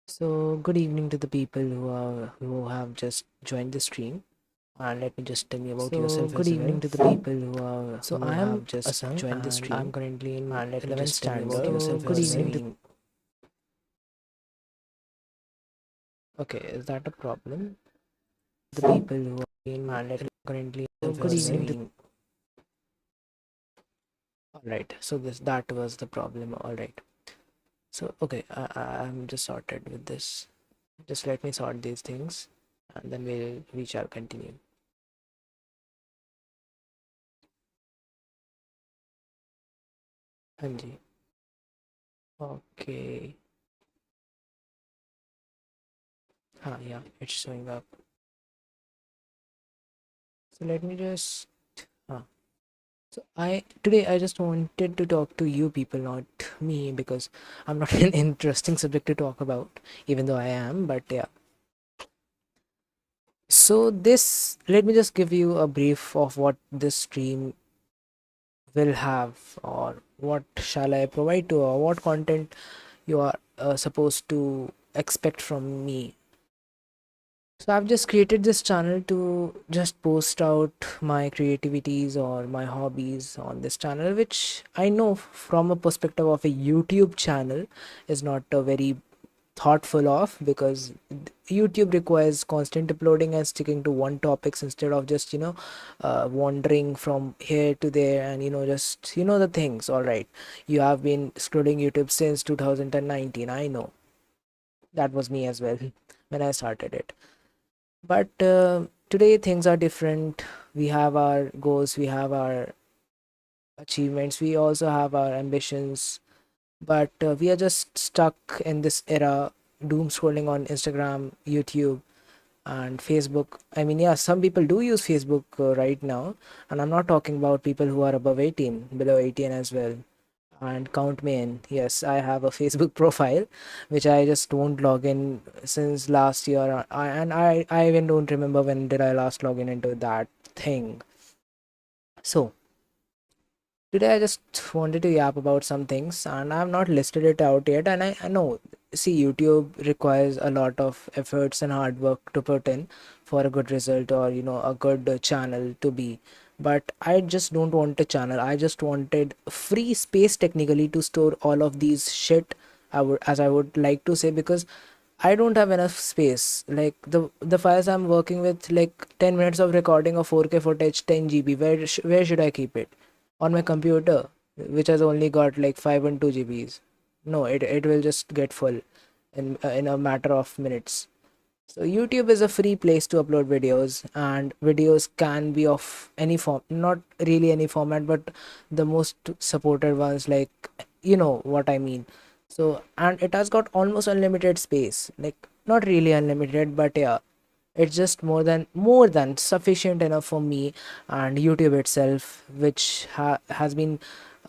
So, good evening to the people who have just joined the stream, and let me just tell you about yourself Good as well. evening to the people So, who I am have just Asang, joined the and I'm stream, currently in and let me 11th just tell you about standard. yourself Good as evening well. to Okay, is that a problem? the people who are in And let me currently good evening to. pursuing. All right, so that was the problem. All right. So, okay, I'm just sorted with this. Just let me sort these things, and then we shall continue. Anji. Okay. Yeah, it's showing up. So let me just. Huh. So I just wanted to talk to you people, not me, because I'm not an interesting subject to talk about, even though I am. But yeah. So this, let me just give you a brief of what this stream will have, or what shall I provide to, or what content you are supposed to expect from me. So I've just created this channel to just post out my creativities or my hobbies on this channel, which I know from a perspective of a YouTube channel is not a very thoughtful of, because YouTube requires constant uploading and sticking to one topics instead of just wandering from here to there, and just the things. All right, you have been scrolling YouTube since 2019. I know that was me as well when I started it. But today things are different. We have our goals, we have our achievements, we also have our ambitions, but we are just stuck in this era, doom scrolling on Instagram, YouTube, and Facebook. I mean, yeah, some people do use Facebook right now, and I'm not talking about people who are above 18, below 18 as well. And count me in. Yes, I have a Facebook profile, which I just don't log in since last year. I even don't remember when did I last log in into that thing. So today I just wanted to yap about some things, and I have not listed it out yet. And I know, see, YouTube requires a lot of efforts and hard work to put in for a good result, or a good channel to be. But I just don't want a channel. I just wanted free space technically to store all of these shit. I would like to say, because I don't have enough space. Like the files I'm working with, like 10 minutes of recording of 4K footage, 10 GB. Where should I keep it? On my computer, which has only got like 512 GBs. No, it will just get full in a matter of minutes. So YouTube is a free place to upload videos, and videos can be of any form, not really any format, but the most supported ones, like you know what I mean. So, and it has got almost unlimited space, like not really unlimited, but yeah, it's just more than sufficient enough for me and YouTube itself, which has been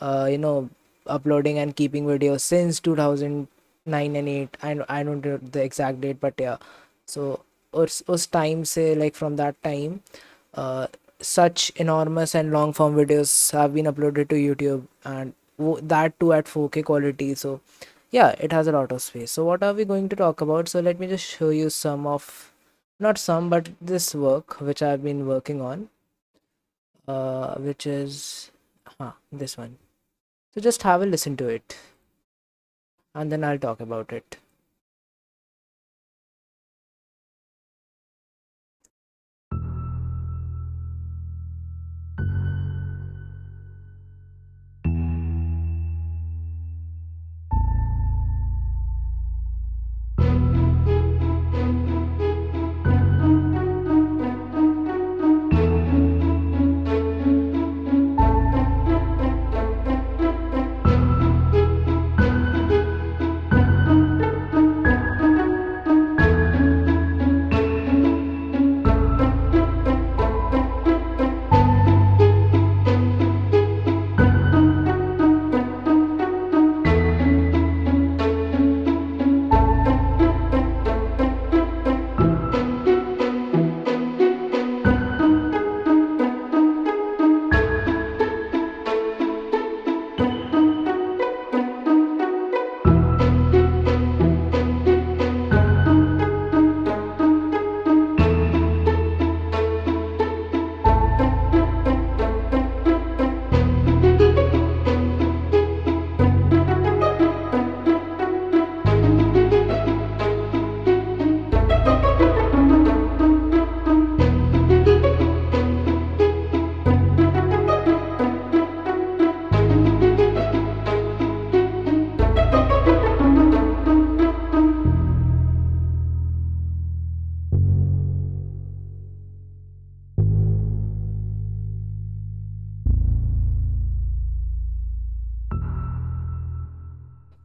uploading and keeping videos since 2009 and 8. I don't know the exact date, but yeah. So us time, say, like from that time, uh, such enormous and long form videos have been uploaded to YouTube, and that too at 4K quality. So yeah, it has a lot of space. So what are we going to talk about? So let me just show you some of, not some, but this work which I've been working on, which is this one. So just have a listen to it, and then I'll talk about it.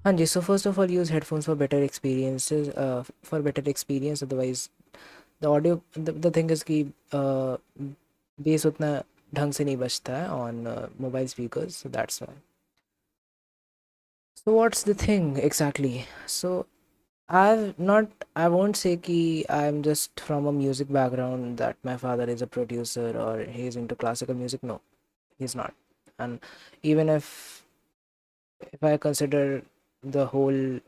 Hanji, so first of all, use headphones for better experiences, for better experience. Otherwise, the audio, the thing is कि bass उतना ढंग से नहीं बजता है on mobile speakers, so that's why. So what's the thing exactly? So I won't say कि I'm just from a music background that my father is a producer or he's into classical music. No, he's not. And even if I consider the whole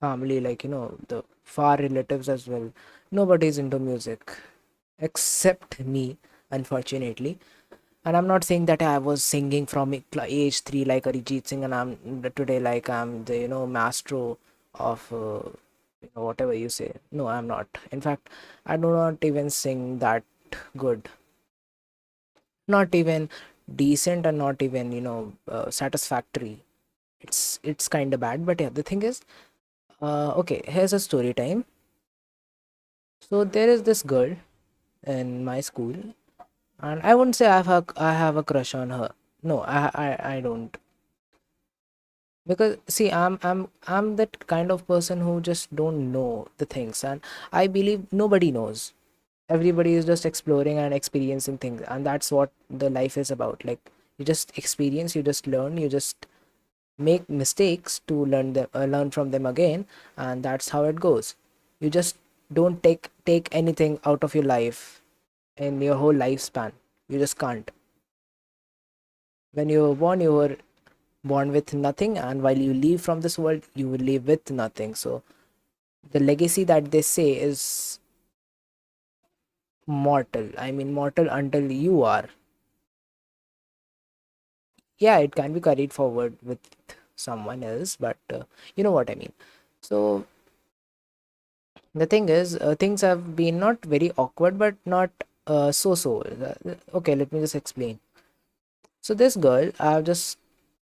family, like, the far relatives as well, nobody's into music except me, unfortunately. And I'm not saying that I was singing from age 3 like Arijit Singh, and I'm today like I'm the maestro of whatever you say. No, I'm not. In fact, I do not even sing that good, not even decent, and not even satisfactory. It's kind of bad. But yeah, the thing is, okay, here's a story time. So there is this girl in my school, and I wouldn't say I have a crush on her. No, I don't. Because see, I'm that kind of person who just don't know the things, and I believe nobody knows. Everybody is just exploring and experiencing things, and that's what the life is about. Like, you just experience, you just learn, you just make mistakes to learn from them again, and that's how it goes. You just don't take anything out of your life in your whole lifespan. You just can't. When you were born, you were born with nothing, and while you leave from this world, you will leave with nothing. So the legacy that they say is mortal. I mean, mortal until you are. Yeah, it can be carried forward with someone else, but you know what I mean. So the thing is, things have been not very awkward, but not so. Okay, let me just explain. So this girl I've just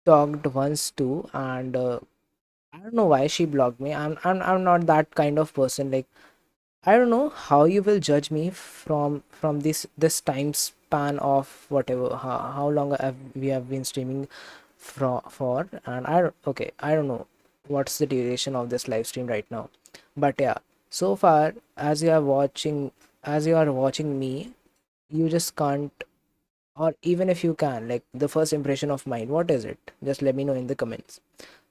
talked once to, and I don't know why she blocked me. I'm not that kind of person. Like, I don't know how you will judge me from this time span of whatever how long we have been streaming for, and I don't know what's the duration of this live stream right now. But yeah, so far as you are watching me, you just can't, or even if you can, like, the first impression of mine, what is it? Just let me know in the comments.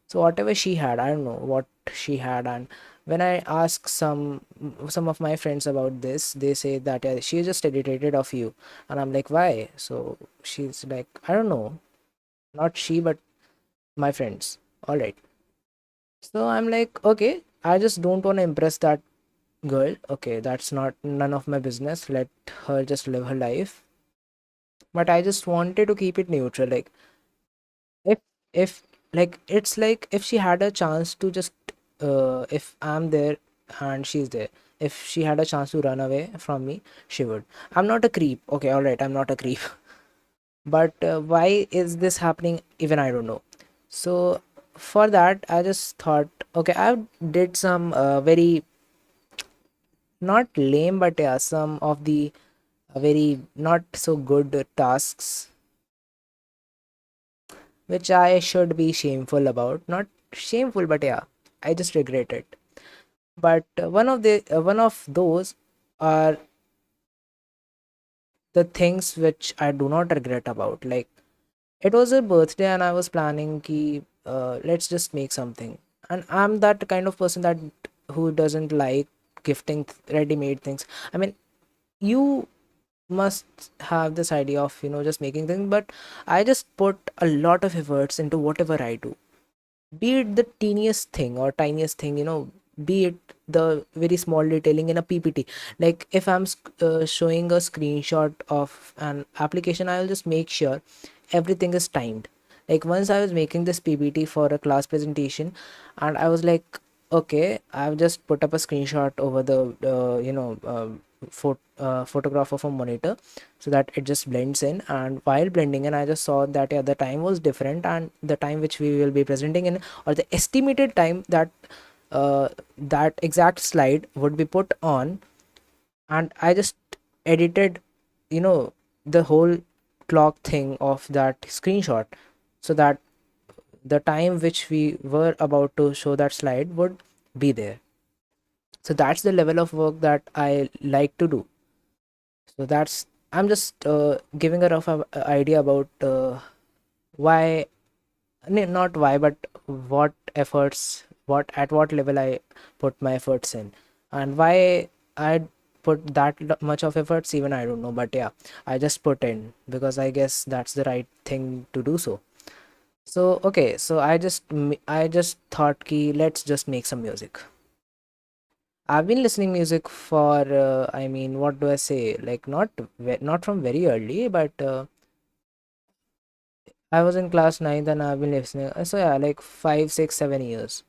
So whatever she had, I don't know what she had. And when I ask some of my friends about this, they say that she just irritated of you. And I'm like, why? So she's like, I don't know, not she, but my friends. All right. So I'm like, okay, I just don't want to impress that girl. Okay, that's not none of my business. Let her just live her life. But I just wanted to keep it neutral. Like, if if like, it's like if she had a chance to just if I'm there and she's there, if she had a chance to run away from me, she would. I'm not a creep. Okay, all right, I'm not a creep. But why is this happening, even I don't know. So for that, I just thought, okay, I did some very, not lame, but yeah, some of the very not so good tasks, which I should be shameful about. Not shameful, but yeah, I just regret it. But one of those are the things which I do not regret about. Like, it was a birthday, and I was planning ki let's just make something. And I'm that kind of person that who doesn't like gifting ready-made things. I mean, you must have this idea of just making things, but I just put a lot of efforts into whatever I do, be it the teeniest thing or tiniest thing, be it the very small detailing in a ppt. Like, if I'm showing a screenshot of an application, I'll just make sure everything is timed. Like, once I was making this ppt for a class presentation, and I was like, okay, I've just put up a screenshot over the photograph of a monitor, so that it just blends in. And while blending in, I just saw that, yeah, the time was different, and the time which we will be presenting in, or the estimated time that that exact slide would be put on. And I just edited, you know the whole clock thing of that screenshot, so that the time which we were about to show that slide would be there. So that's the level of work that I like to do. So that's, I'm just giving a rough idea about why, not why, but what efforts, what at what level I put my efforts in, and why I put that much of efforts, even I don't know, but yeah, I just put in because I guess that's the right thing to do. So okay, so I just thought ki let's just make some music. I've been listening music for I mean, what do I say, like not from very early, but I was in class 9th and I've been listening, so yeah, like 5 6 7 years.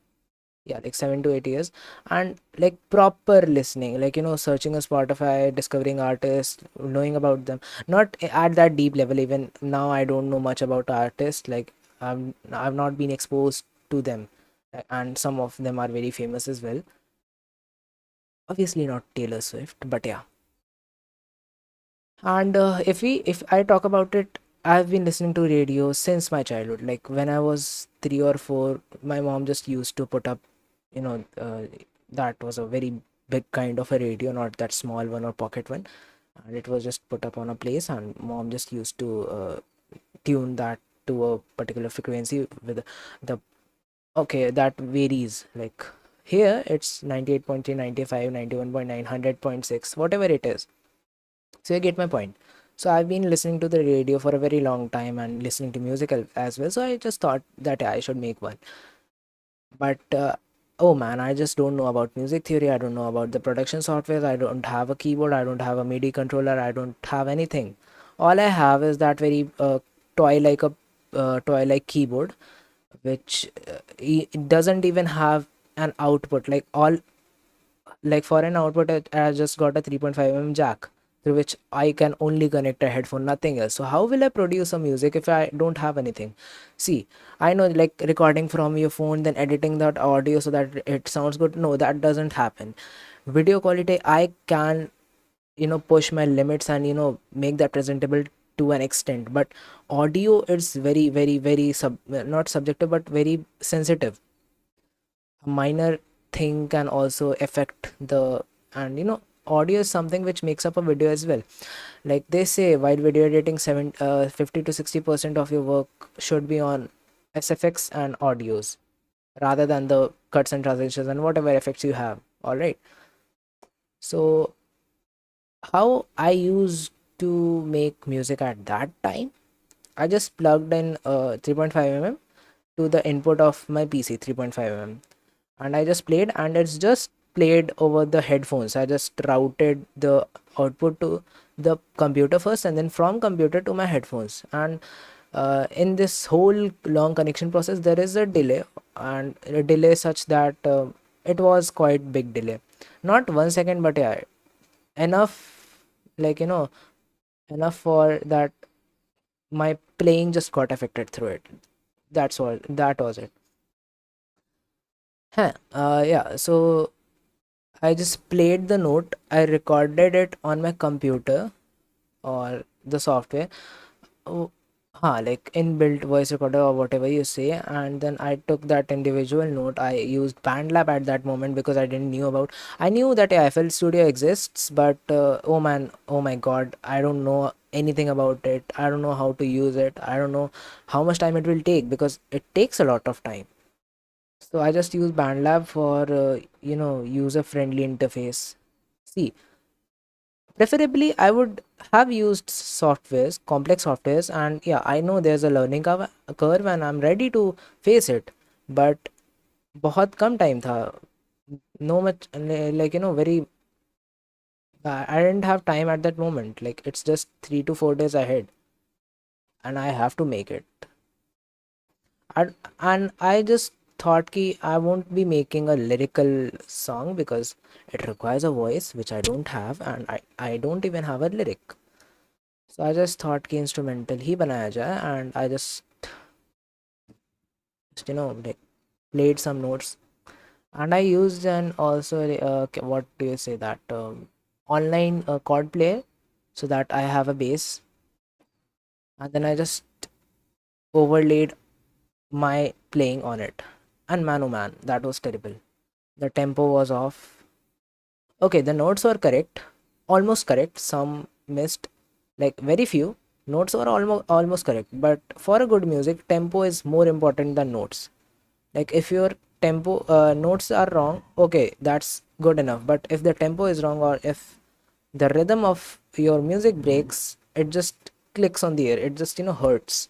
Yeah, like 7 to 8 years. And like proper listening, like, searching a Spotify, discovering artists, knowing about them, not at that deep level. Even now I don't know much about artists, like I've not been exposed to them. And some of them are very famous as well, obviously not Taylor Swift, but yeah. And if I talk about it, I've been listening to radio since my childhood. Like when I was 3 or 4, my mom just used to put up, you know, that was a very big kind of a radio, not that small one or pocket one. And it was just put up on a place, and mom just used to tune that to a particular frequency with the, okay, that varies. Like here it's 98.3, 95, 91.9, 100.6, whatever it is. So you get my point. So I've been listening to the radio for a very long time and listening to music as well. So I just thought that I should make one. But oh man, I just don't know about music theory. I don't know about the production software. I don't have a keyboard. I don't have a MIDI controller. I don't have anything. All I have is that very toy like keyboard, which it doesn't even have an output. Like all, like for an output, I just got a 3.5 jack through which I can only connect a headphone, nothing else. So how will I produce a music if I don't have anything? See, I know, like recording from your phone, then editing that audio so that it sounds good. No, that doesn't happen. Video quality, I can, push my limits and, make that presentable to an extent. But audio, it's very, very, very not subjective, but very sensitive. A minor thing can also affect the, and audio is something which makes up a video as well. Like they say, while video editing, 50 to 60% of your work should be on SFX and audios rather than the cuts and transitions and whatever effects you have. All right. So how I used to make music at that time, I just plugged in 3.5 mm to the input of my PC, 3.5 mm, and I just played, and it's just played over the headphones. I just routed the output to the computer first, and then from computer to my headphones. And in this whole long connection process, there is a delay, and a delay such that it was quite big delay, not 1 second, but yeah, enough, like enough for that my playing just got affected through it. That's all. That was it. Huh. Yeah. So I just played the note. I recorded it on my computer or the software. Oh, like inbuilt voice recorder or whatever you say. And then I took that individual note. I used BandLab at that moment because I didn't knew about. I knew that FL Studio exists, but oh man, oh my God, I don't know anything about it. I don't know how to use it. I don't know how much time it will take because it takes a lot of time. So I just use BandLab for user friendly interface. See, preferably I would have used softwares, complex softwares, and yeah, I know there's a learning curve and I'm ready to face it. But बहुत कम time था. No much, like very. I didn't have time at that moment. Like it's just 3 to 4 days ahead, and I have to make it. And I just thought ki I won't be making a lyrical song because it requires a voice which I don't have, and I don't even have a lyric. So I just thought ki instrumental ही बनाया जाए, and I just like played some notes, and I used an also what do you say, that online chord player, so that I have a bass, and then I just overlaid my playing on it. And man, oh man, that was terrible. The tempo was off. Okay, the notes were correct, almost correct. Some missed, like very few. Notes were almost correct. But for a good music, tempo is more important than notes. Like if your tempo notes are wrong, okay, that's good enough. But if the tempo is wrong, or if the rhythm of your music breaks, it just clicks on the ear. It just hurts.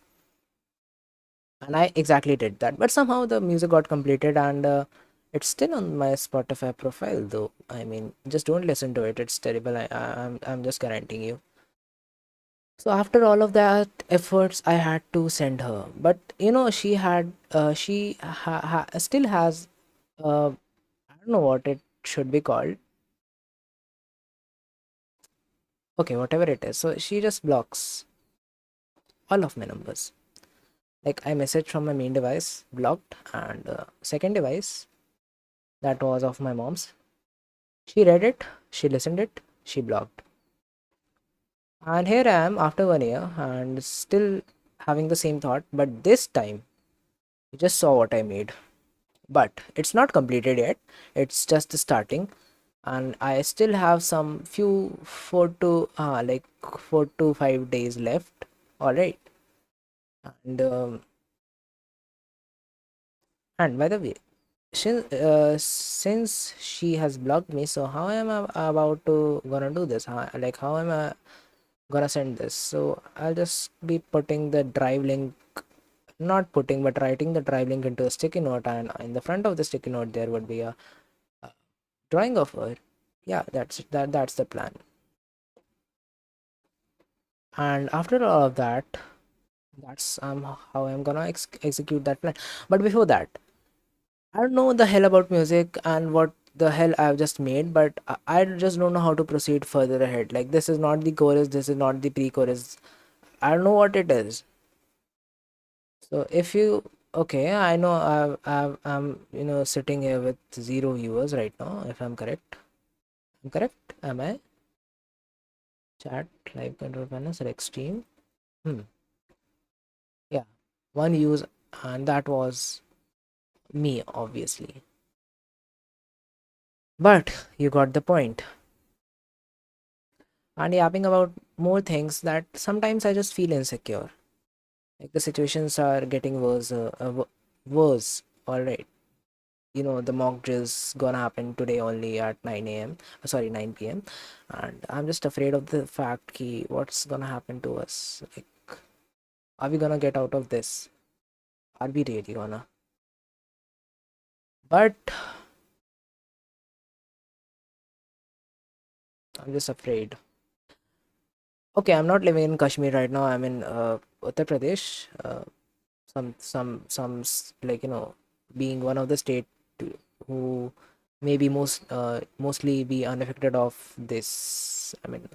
And I exactly did that. But somehow the music got completed, and it's still on my Spotify profile, though. I mean, just don't listen to it. It's terrible. I'm just guaranteeing you. So after all of that efforts, I had to send her. But she had still has I don't know what it should be called. Okay, whatever it is. So she just blocks all of my numbers. Like I messaged from my main device, blocked, and second device that was of my mom's. She read it, she listened it, she blocked. And here I am after 1 year and still having the same thought, but this time you just saw what I made. But it's not completed yet. It's just starting, and I still have some few 4 to 5 days left. All right, and by the way, since she has blocked me, so how am I about to gonna do this? How am I gonna send this? So I'll just be putting the drive link, not putting, but writing the drive link into a sticky note, and in the front of the sticky note there would be a drawing of her. Yeah, that's the plan. And after all of that, that's how I'm gonna execute that plan. But before that, I don't know the hell about music and what the hell I've just made, but I just don't know how to proceed further ahead. Like this is not the chorus, this is not the pre-chorus. I don't know what it is. So if you okay, I know I'm sitting here with 0 viewers right now. If I'm correct, I'm correct. Am I? Chat live control panel select stream. Hmm. Yeah, one use, and that was me, obviously. But you got the point. And yapping about more things that sometimes I just feel insecure. Like the situations are getting worse. All right, the mock drills gonna happen today only at 9 a.m. Sorry, 9 p.m. And I'm just afraid of the fact ki what's gonna happen to us. Like, are we gonna get out of this? Are we really gonna? But I'm just afraid. Okay, I'm not living in Kashmir right now. I'm in Uttar Pradesh. Like being one of the state who maybe mostly be unaffected of this. I mean,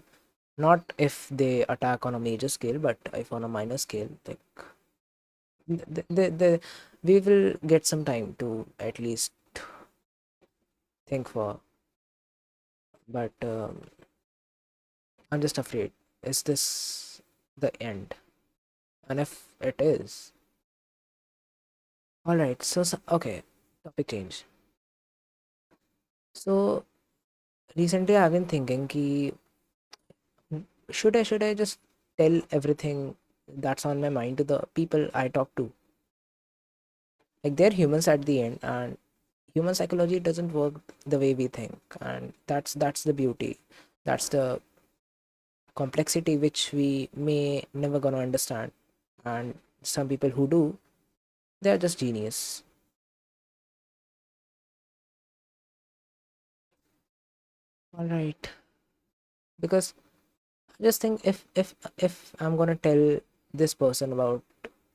not if they attack on a major scale, but if on a minor scale, like the we will get some time to at least think for. But I'm just afraid. Is this the end? And if it is, all right. So okay, topic change. So recently I've been thinking ki should I just tell everything that's on my mind to the people I talk to? Like they're humans at the end, and human psychology doesn't work the way we think, and that's the beauty. That's the complexity which we may never gonna understand. And some people who do, they're just genius. All right, because I just think if I'm gonna tell this person about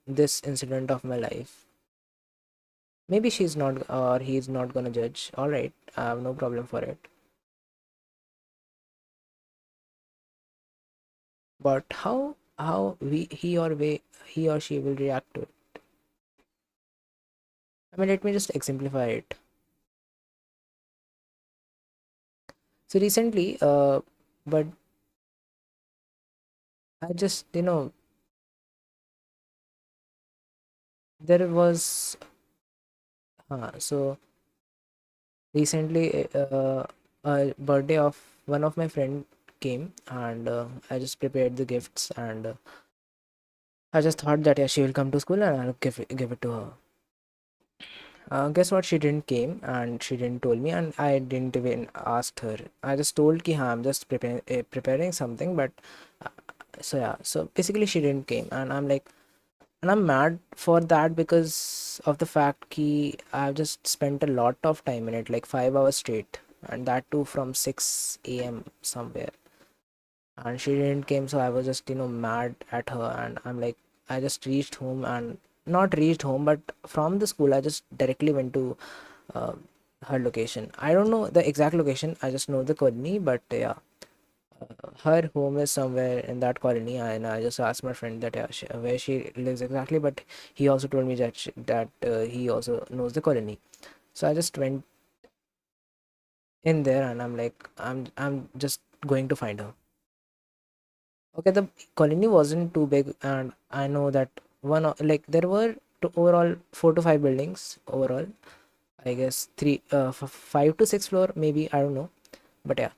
this incident of my life, maybe she's not or he's not gonna judge. All right, I have no problem for it. But how he or she will react to it? I mean, let me just exemplify it. So recently, but I just there was so recently a birthday of one of my friend came, and I just prepared the gifts, and I just thought that yeah, she will come to school and I'll give it to her. Guess what? She didn't came and she didn't told me, and I didn't even asked her. I just told ki I'm just preparing something, but uh, so yeah. So basically, she didn't came, and I'm like, and I'm mad for that because of the fact ki I've just spent a lot of time in it, like 5 hours straight, and that too from 6 a.m. somewhere, and she didn't came. So I was just mad at her, and I'm like, I just reached home, and not reached home, but from the school I just directly went to uh, her location. I don't know the exact location, I just know the colony, but yeah, her home is somewhere in that colony, and I just asked my friend that yeah, where she lives exactly, but he also told me that he also knows the colony. So I just went in there, and I'm like, I'm just going to find her. Okay, the colony wasn't too big, and I know that like there were overall 4 to 5 buildings overall. I guess 5 to 6 floor, maybe, I don't know, but yeah.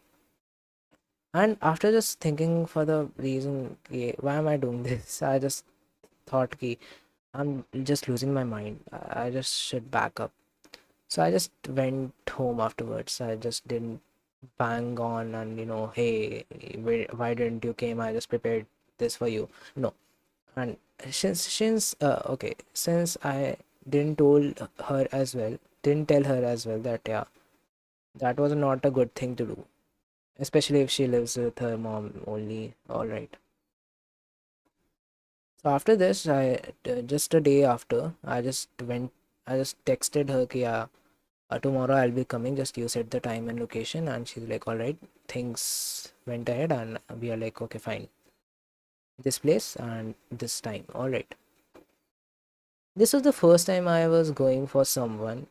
And after just thinking for the reason, why am I doing this? I just thought, I'm just losing my mind. I just should back up. So I just went home afterwards. I just didn't bang on and hey, why didn't you came? I just prepared this for you. No. And since I didn't told her as well, didn't tell her as well that yeah, that was not a good thing to do, especially if she lives with her mom only. All right. So after this, just a day after, I just texted her, ki, yeah, tomorrow I'll be coming. Just you set the time and location, and she's like, all right. Things went ahead, and we are like, okay, fine. This place and this time, all right. This was the first time I was going for someone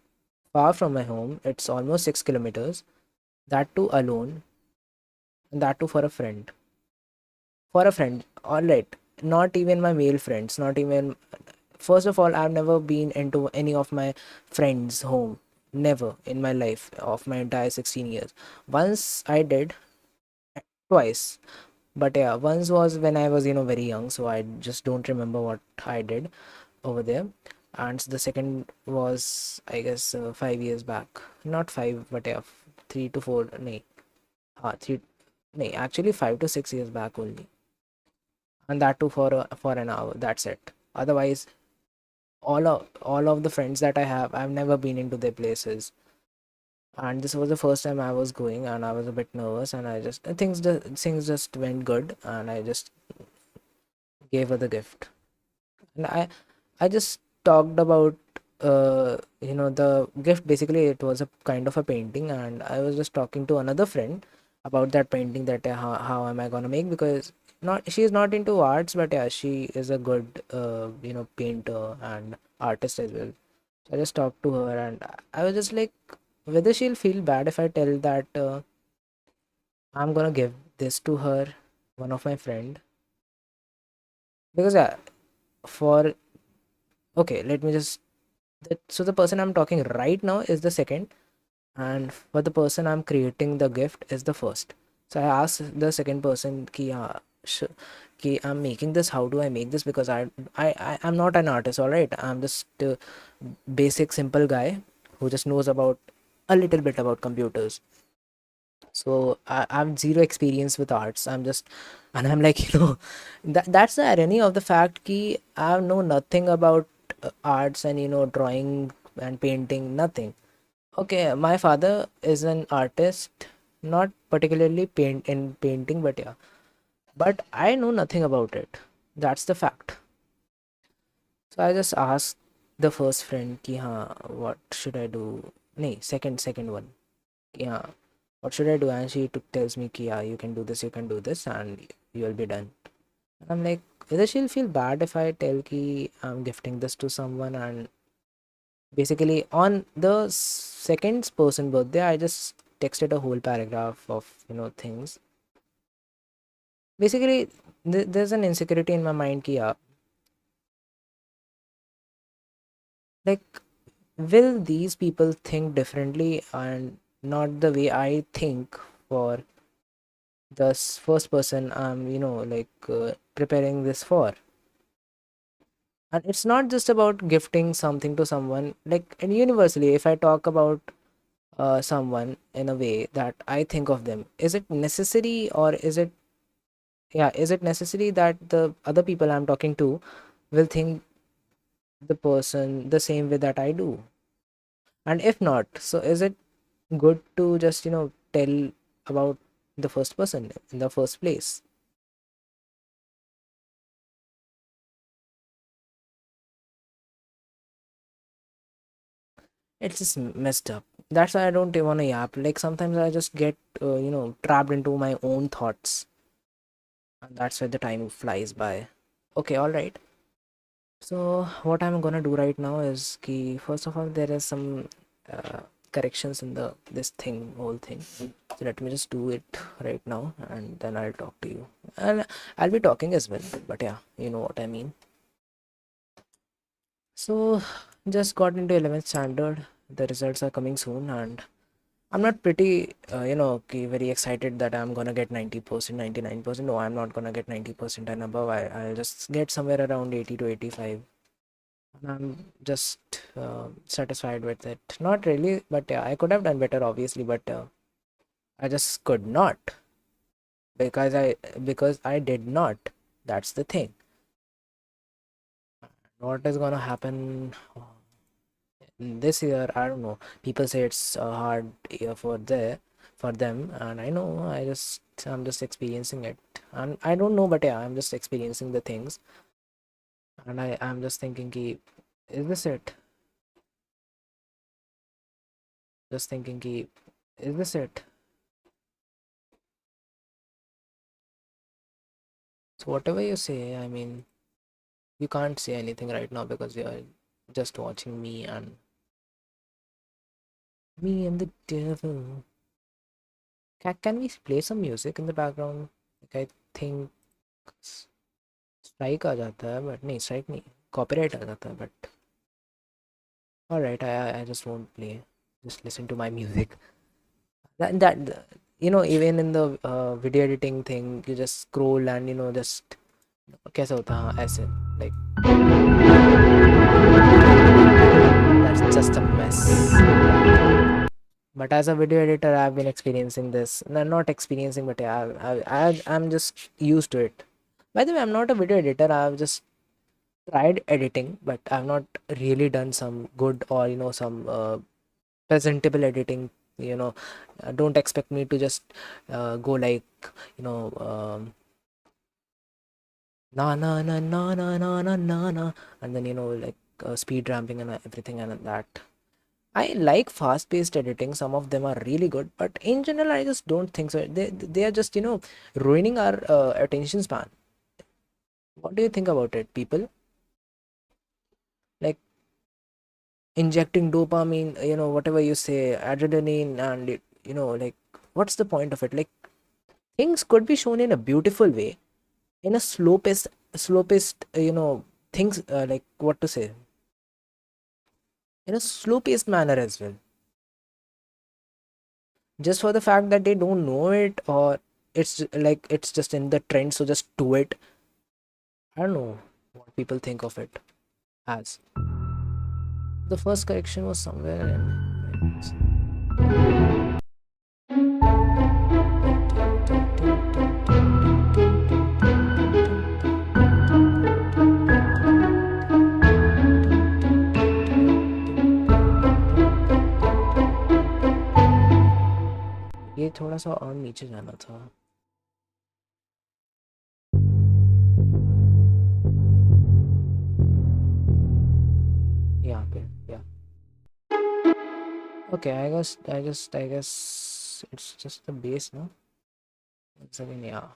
far from my home. It's almost 6 kilometers. That too alone, and that too for a friend. For a friend, all right. Not even my male friends. Not even. First of all, I've never been into any of my friends' home. Never in my life of my entire 16 years. Once I did, twice. But yeah, once was when I was, very young, so I just don't remember what I did over there. And the second was, I guess, 5 years back. Not five, but yeah, 3 to 4. No, three. No, actually 5 to 6 years back only, and that too for an hour. That's it. Otherwise, all of the friends that I have, I've never been into their places. And this was the first time I was going, and I was a bit nervous, and I just things just went good, and I just gave her the gift. And I just talked about the gift. Basically, it was a kind of a painting, and I was just talking to another friend about that painting, that how am I gonna make, because not she is not into arts, but yeah, she is a good painter and artist as well. So I just talked to her, and I was just like, whether she'll feel bad if I tell that I'm gonna give this to her, one of my friend, because yeah, for okay, let me just so the person I'm talking right now is the second, and for the person I'm creating the gift is the first. So I asked the second person ki, ki I'm making this, how do I make this, because I'm not an artist, all right. I'm just a basic simple guy who just knows about a little bit about computers. So I have zero experience with arts. I'm just, and I'm like, that's the irony of the fact ki I know nothing about arts and drawing and painting, nothing. Okay, my father is an artist, not particularly painting, but yeah. But I know nothing about it. That's the fact. So I just asked the first friend ki what should I do? Nee, second one. Yeah, what should I do? And she tells me ki you can do this, you can do this, and you'll be done. And I'm like, whether she'll feel bad if I tell ki I'm gifting this to someone. And basically on the second person birthday, I just texted a whole paragraph of things. Basically, there's an insecurity in my mind ki Like, will these people think differently and not the way I think for the first person I'm, preparing this for? And it's not just about gifting something to someone, like, and universally, if I talk about someone in a way that I think of them, is it necessary, or is it, yeah, is it necessary that the other people I'm talking to will think the person the same way that I do? And if not, so is it good to just, tell about the first person in the first place? It's just messed up. That's why I don't want to yap. Like, sometimes I just get, trapped into my own thoughts, and that's why the time flies by. Okay, all right. So what I'm gonna do right now is ki first of all there is some uh, corrections in the this thing whole thing. So let me just do it right now, and then I'll talk to you. And I'll be talking as well. But yeah, you know what I mean. So just got into 11th standard. The results are coming soon, and I'm not pretty, very excited that I'm gonna get 90%, 99%. No, I'm not gonna get 90% and above. I'll just get somewhere around 80 to 85. And I'm just satisfied with it. Not really, but yeah, I could have done better, obviously, but I just could not because I did not. That's the thing. What is gonna happen this year? I don't know. People say it's a hard year for them, and I know. I'm just experiencing it, and I don't know, but yeah, I'm just experiencing the things, and I'm just thinking, ki, is this it? Just thinking, ki, is this it? So whatever you say, I mean, you can't say anything right now because you're just watching me and the devil. Can we play some music in the background? Like, I think strike आ जाता है but नहीं strike नहीं copyright आ जाता है but alright I just won't play, just listen to my music. That even in the video editing thing you just scroll and just कैसे होता है हाँ ऐसे like that's just a mess. But as a video editor I've been experiencing this. No, not experiencing, but yeah, I'm just used to it. By the way, I'm not a video editor. I've just tried editing, but I've not really done some good or some presentable editing. Don't expect me to just go like you know na na na na na na na na na, and then like speed ramping and everything and that. I like fast-paced editing. Some of them are really good, but in general, I just don't think so. They are just ruining our attention span. What do you think about it, people? Like injecting dopamine, whatever you say, adrenaline, and like what's the point of it? Like things could be shown in a beautiful way, in a slow paced, things like what to say, in a slow-paced manner as well. Just for the fact that they don't know it, or it's just in the trend, so just do it. I don't know what people think of it as. The first correction was somewhere in. ये थोड़ा सा और नीचे जाना था. यहाँ पे, yeah. Okay, I guess it's just the base, no? Once again, yeah.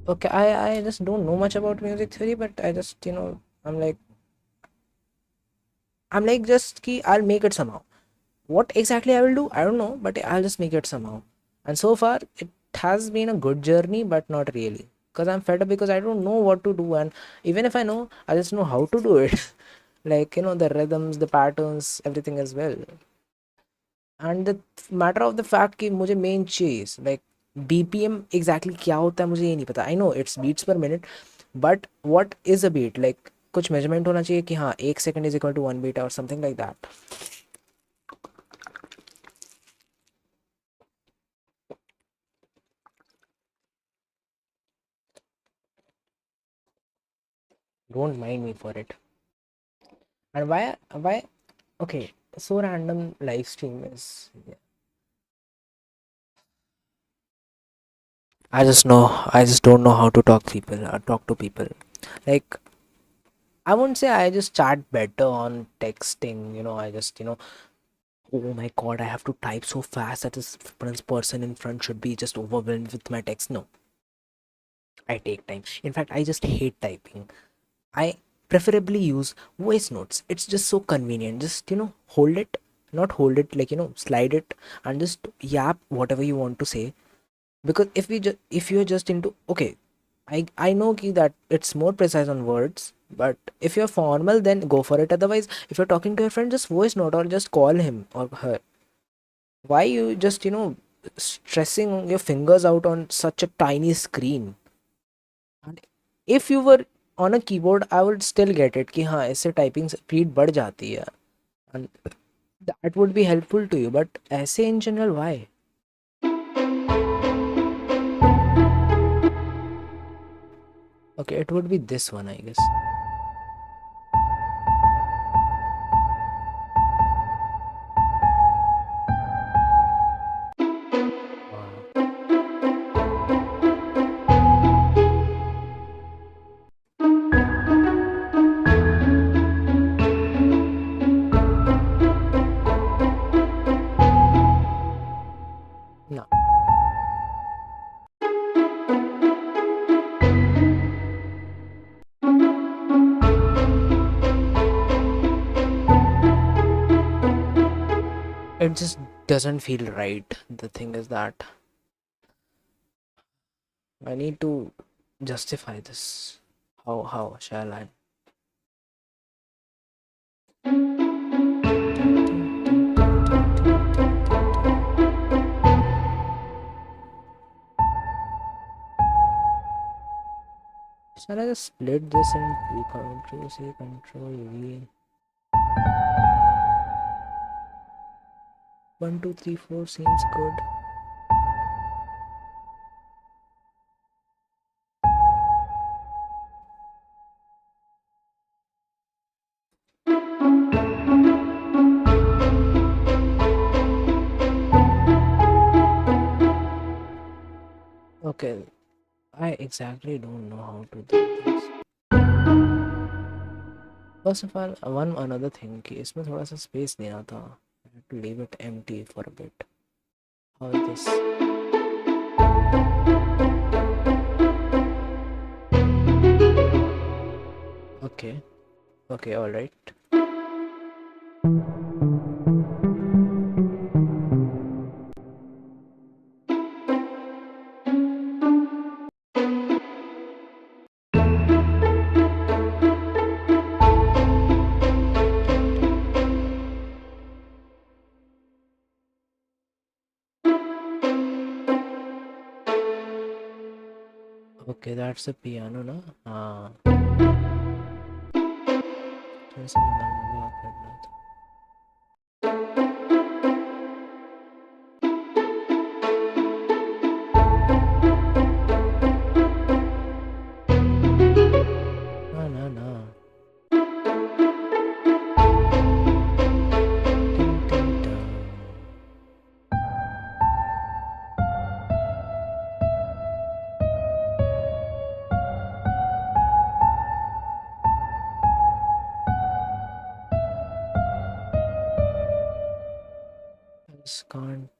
Okay, I just don't know much about music theory, but I just I'm like just ki I'll make it somehow. What exactly I will do, I don't know, but I'll just make it somehow. And so far, it has been a good journey, but not really. Because I'm fed up because I don't know what to do. And even if I know, I just know how to do it. Like, the rhythms, the patterns, everything as well. And the matter of the fact कि मुझे main चीज like BPM exactly क्या होता है मुझे ये नहीं पता. I know it's beats per minute, but what is a beat? Like कुछ measurement होना चाहिए कि हाँ 1 second is equal to 1 beat or something like that. Don't mind me for it. And why okay, so random live stream is, yeah. I just don't know how to talk to people. Like I won't say I just chat better on texting, I just, oh my god, I have to type so fast that this person in front should be just overwhelmed with my text. No, I take time. In fact, I just hate typing. I preferably use voice notes. It's just so convenient. Just, hold it, not hold it, like, slide it and just yap whatever you want to say. Because if you're just into, okay, I know ki that it's more precise on words, but if you're formal, then go for it. Otherwise, if you're talking to your friend, just voice note or just call him or her. Why you just, stressing your fingers out on such a tiny screen? And if you were on a keyboard, I would still get it कि हाँ इससे typing speed बढ़ जाती है, and that would be helpful to you. But ऐसे in general, why? Okay, it would be this one, I guess. Wow. No. It just doesn't feel right. The thing is that I need to justify this. How shall I? Shall I just split this into Control C, Control V? 1, 2, 3, 4 seems good. Okay, I exactly don't know how to do this. First of all, one another thing कि इसमें थोड़ा सा space देना था. I had to leave it empty for a bit. How is this? Okay. Okay, all right. Okay, that's a piano, ना? हाँ. थोड़ा सा लंबा करना था. ना ना ना. Dun, dun, dun. I just can't.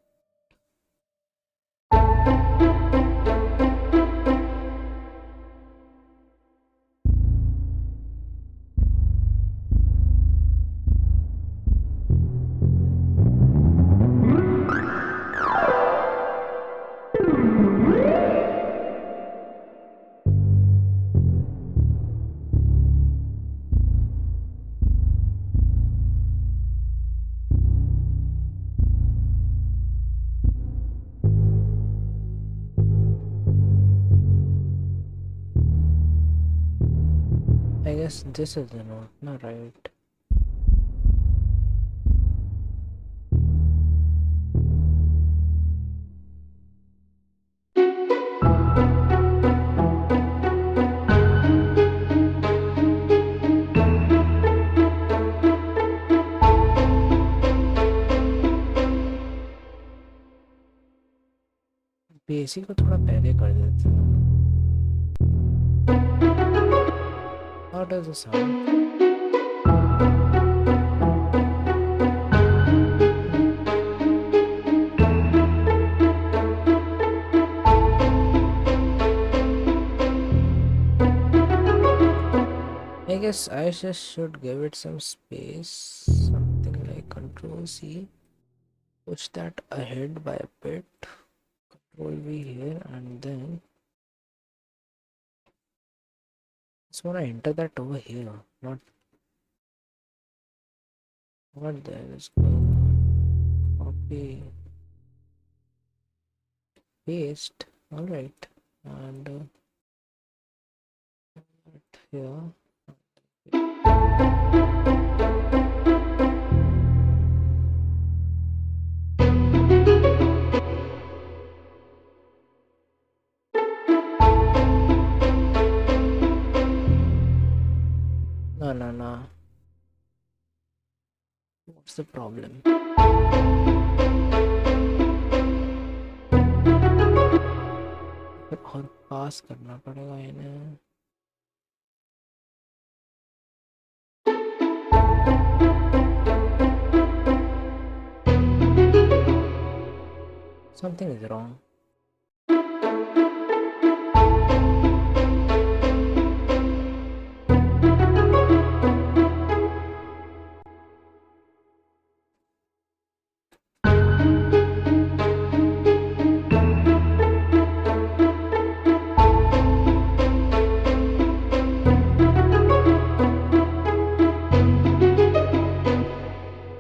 I guess this is the note, not right. Basic को थोड़ा पहले कर देते हैं. How does it sound? I guess I just should give it some space, something like Control C, push that ahead by a bit, Control V here, and then just want to enter that over here, not what there is going on. Copy, paste, alright, and here. No, no, no. What's the problem? और पास करना पड़ेगा इन्हें. Something is wrong.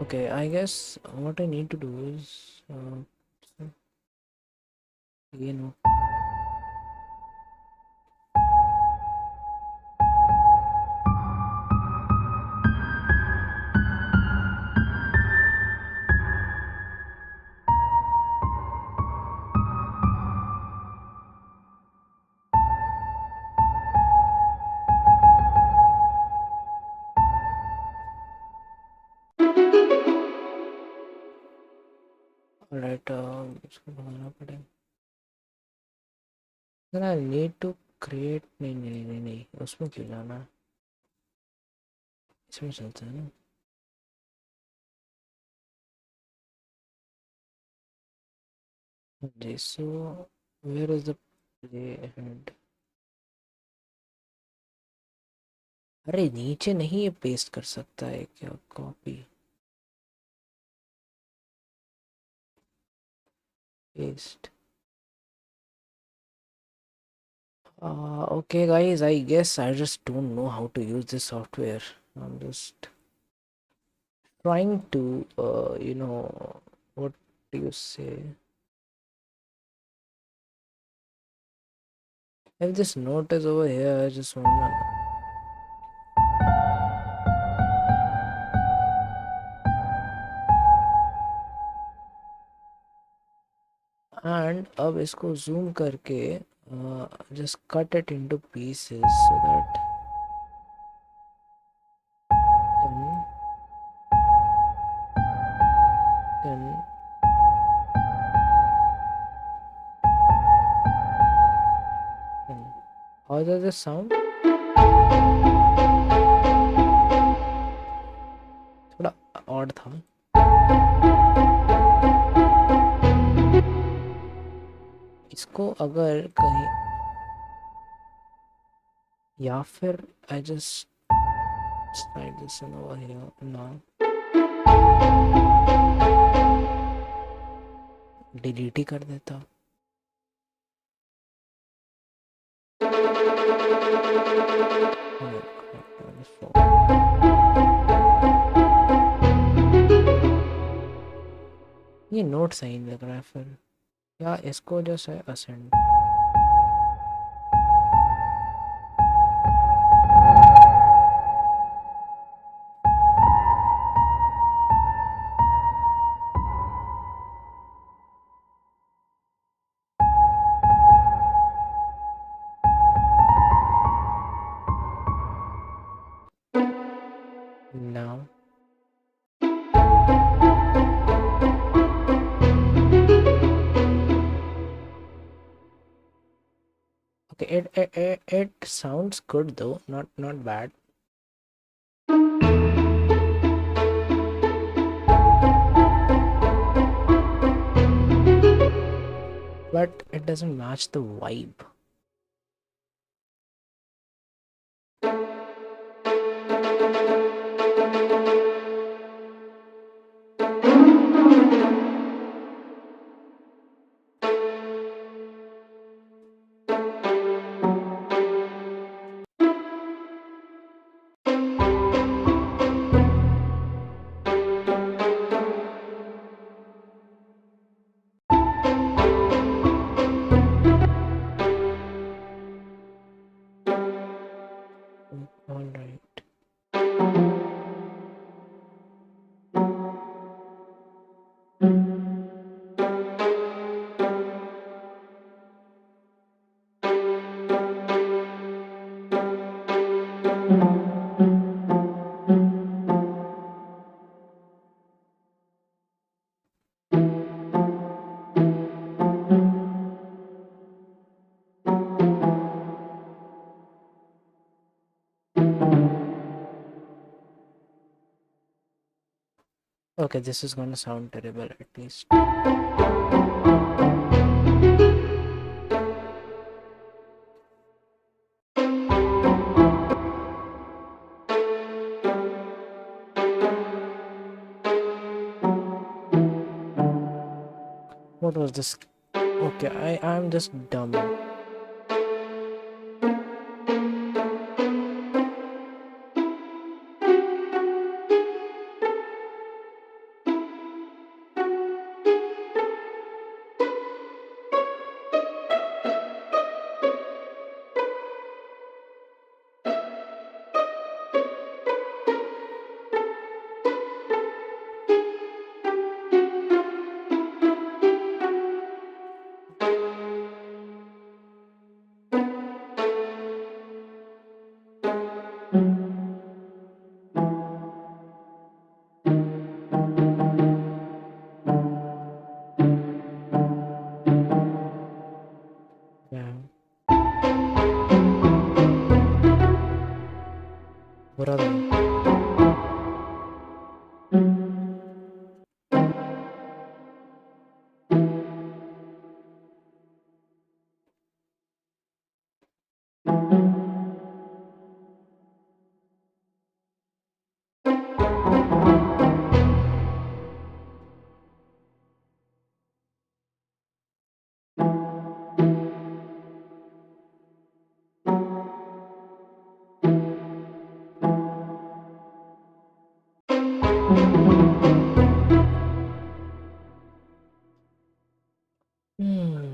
Okay, I guess what I need to do is you know. Alright, इसको बनाना पड़ेगा. Then I need to create. नहीं नहीं नहीं नहीं उसमें क्यों जाना है, इसमें चलता है ना. जी, so where is the play ahead? अरे नीचे नहीं ये पेस्ट कर सकता है क्या? Copy paste. Okay guys, I guess I just don't know how to use this software. I'm just trying to what do you say, if this note is over here, I just wanna and अब इसको zoom करके just cut it into pieces so that then how does this sound? थोड़ा odd था. इसको अगर कहीं या फिर I just slide this in over here now. Delete ही कर देता. ये नोट सही लग रहा है फिर, या इसको जैसे ascend. Now, okay, it sounds good though, not bad. But it doesn't match the vibe. All right. Okay, this is gonna sound terrible at least. What was this? Okay, I'm just dumb. Yeah. Brother. Hmm.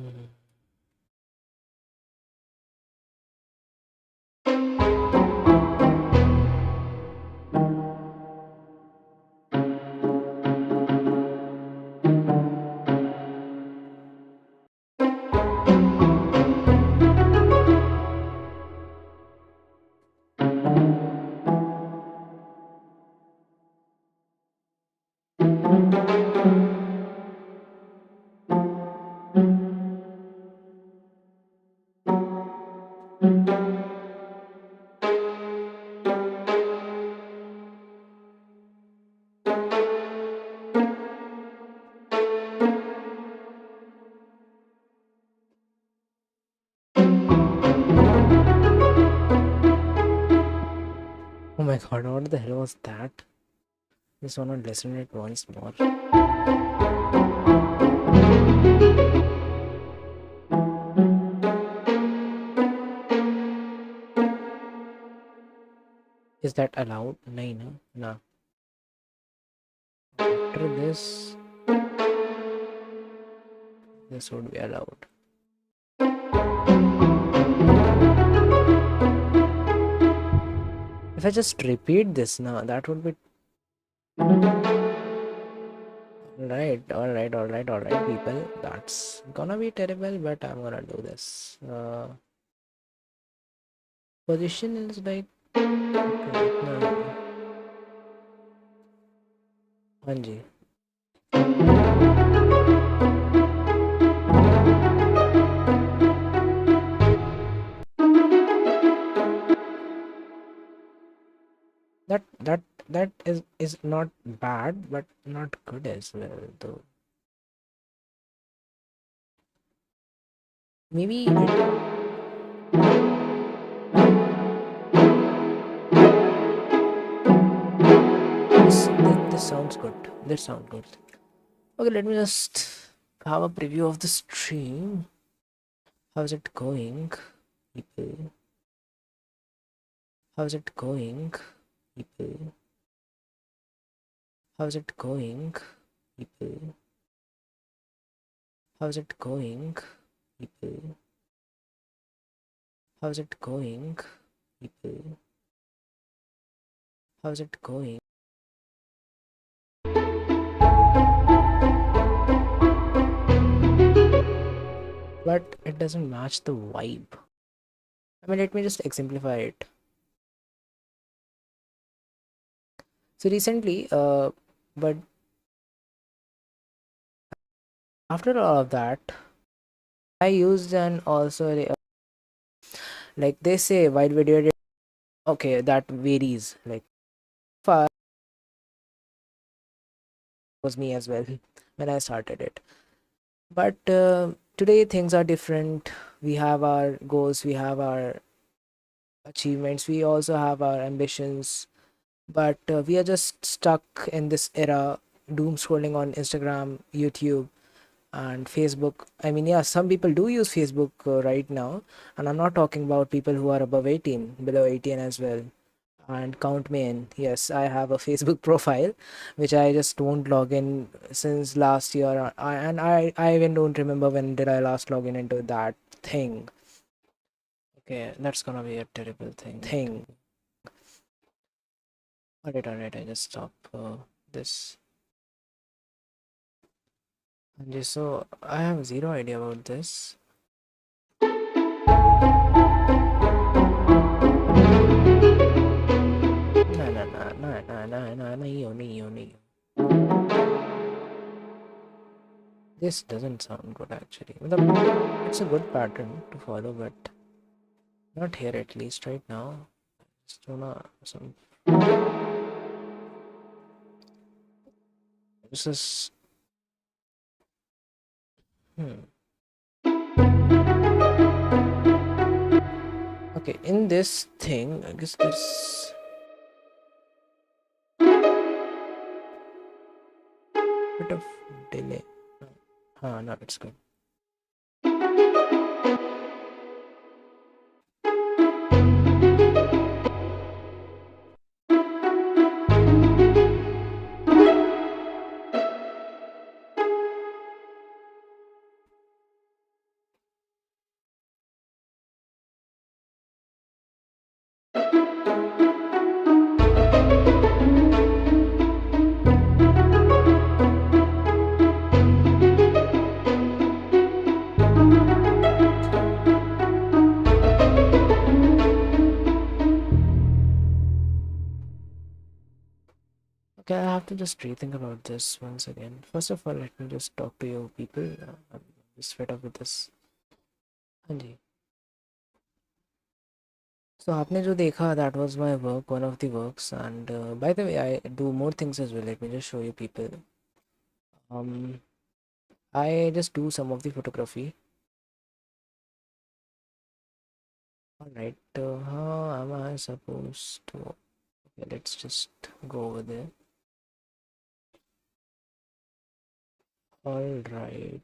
Oh my god, what the hell was that? Just wanna listen it once more. Is that allowed? No, no, no. After this would be allowed. If I just repeat this now, that would be all right, people. That's gonna be terrible, but I'm gonna do this. Position is like okay, no, no. हाँ जी। That is not bad, but not good as well, though. Maybe this sounds good. This sounds good. Okay, let me just have a preview of the stream. How's it going, people? How's it going, people? How's it going, people? How's it going, people? How's it going, people? How's it going? But it doesn't match the vibe. I mean, let me just exemplify it. So recently, but after all of that, I used an also like they say wide video edit. Okay, that varies. Like far was me as well when I started it. But today things are different. We have our goals, we have our achievements, we also have our ambitions. But we are just stuck in this era, doom scrolling on Instagram, YouTube, and Facebook. I mean, yeah, some people do use Facebook right now, and I'm not talking about people who are above 18, below 18 as well. And count me in. Yes, I have a Facebook profile, which I just don't log in since last year. I even don't remember when did I last log in into that thing. Okay, that's gonna be a terrible thing. Alright, I just stop this. And just so I have zero idea about this. No. This doesn't sound good actually. It's a good pattern to follow, but not here at least right now. Just wanna some. This is hmm. Okay. In this thing, I guess there's a bit of delay. No, it's good. Okay, I have to just rethink about this once again. First of all, let me just talk to you people. I'm just fed up with this. हाँ जी. So आपने जो देखा, that was my work, one of the works, and by the way, I do more things as well. Let me just show you people. I just do some of the photography. All right, how am I supposed to? Okay, let's just go over there. All right.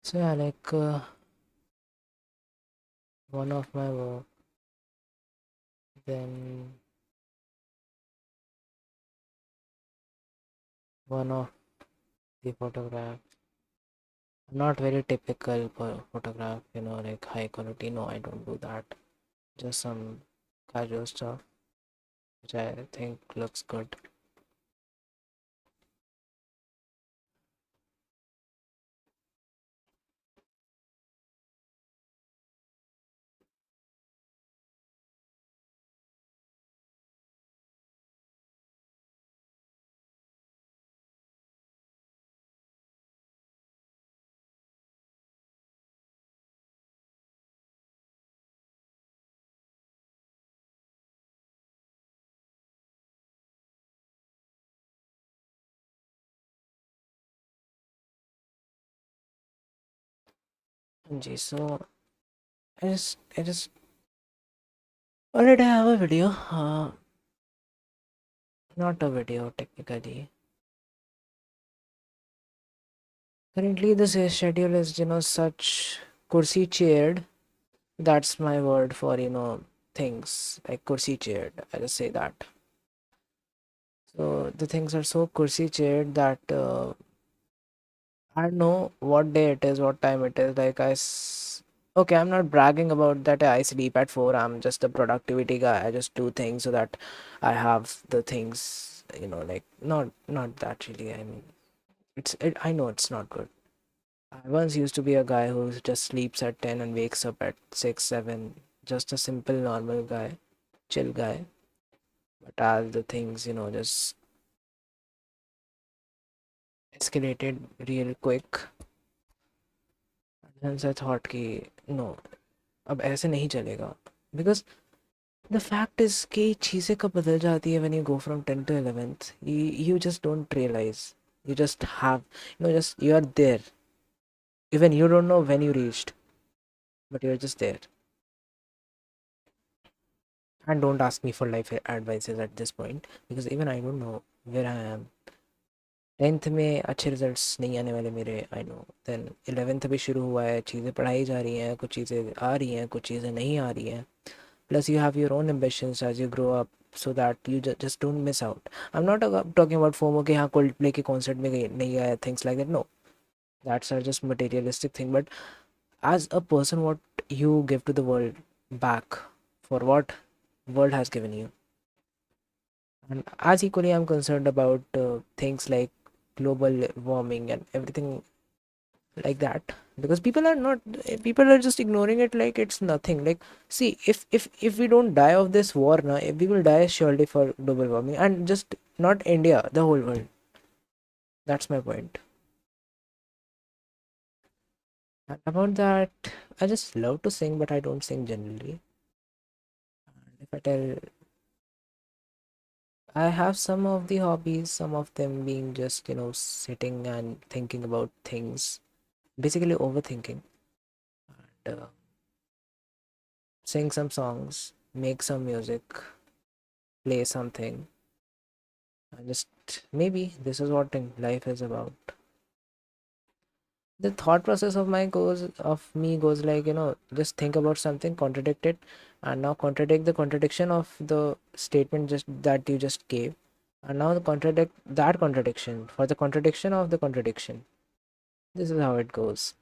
So yeah, like one of my work, then one of the photograph. Not very typical photograph, like high quality. No, I don't do that. Just some casual stuff, which I think looks good. Gee, so I just already have a video. Not a video technically. Currently, the schedule is such kursi chaired. That's my word for things like kursi chaired. I just say that. So the things are so kursi chaired that I don't know what day it is, what time it is. Like okay, I'm not bragging about that. I sleep at 4. I'm just a productivity guy. I just do things so that I have the things. Like not that really. I mean, I know it's not good. I once used to be a guy who just sleeps at 10 and wakes up at 6, 7. Just a simple normal guy, chill guy. But as the things just escalated real quick, hence I thought कि no, अब ऐसे नहीं चलेगा. Because the fact is कि चीज़ें कब बदल जाती है when you go from 10 to 11th. You just don't realize. You just have, just you are there. Even you don't know when you reached, but you're just there. And don't ask me for life advices at this point because even I don't know where I am. 10th में अच्छे results नहीं आने वाले मेरे, I know. Then 11th भी शुरू हुआ है, चीज़ें पढ़ाई जा रही हैं, कुछ चीज़ें आ रही हैं, कुछ चीज़ें नहीं आ रही हैं. Plus you have your own ambitions as you grow up so that you just don't miss out. I'm not talking about FOMO कि हाँ Coldplay के concert में नहीं गया, things like that. No, that's are just materialistic thing. But as a person, what you give to the world back for what world has given you. And as equally, I'm concerned about things like global warming and everything like that, because people are just ignoring it like it's nothing. Like, see, if we don't die of this war now, we will die surely for global warming, and just not India, the whole world. That's my point. And about that, I just love to sing, but I don't sing generally. And if I tell, I have some of the hobbies, some of them being just sitting and thinking about things, basically overthinking. And sing some songs, make some music, play something, and just maybe this is what life is about. The thought process of me goes like, just think about something, contradict it, and now contradict the contradiction of the statement just that you just gave, and now contradict that contradiction for the contradiction of the contradiction. This is how it goes.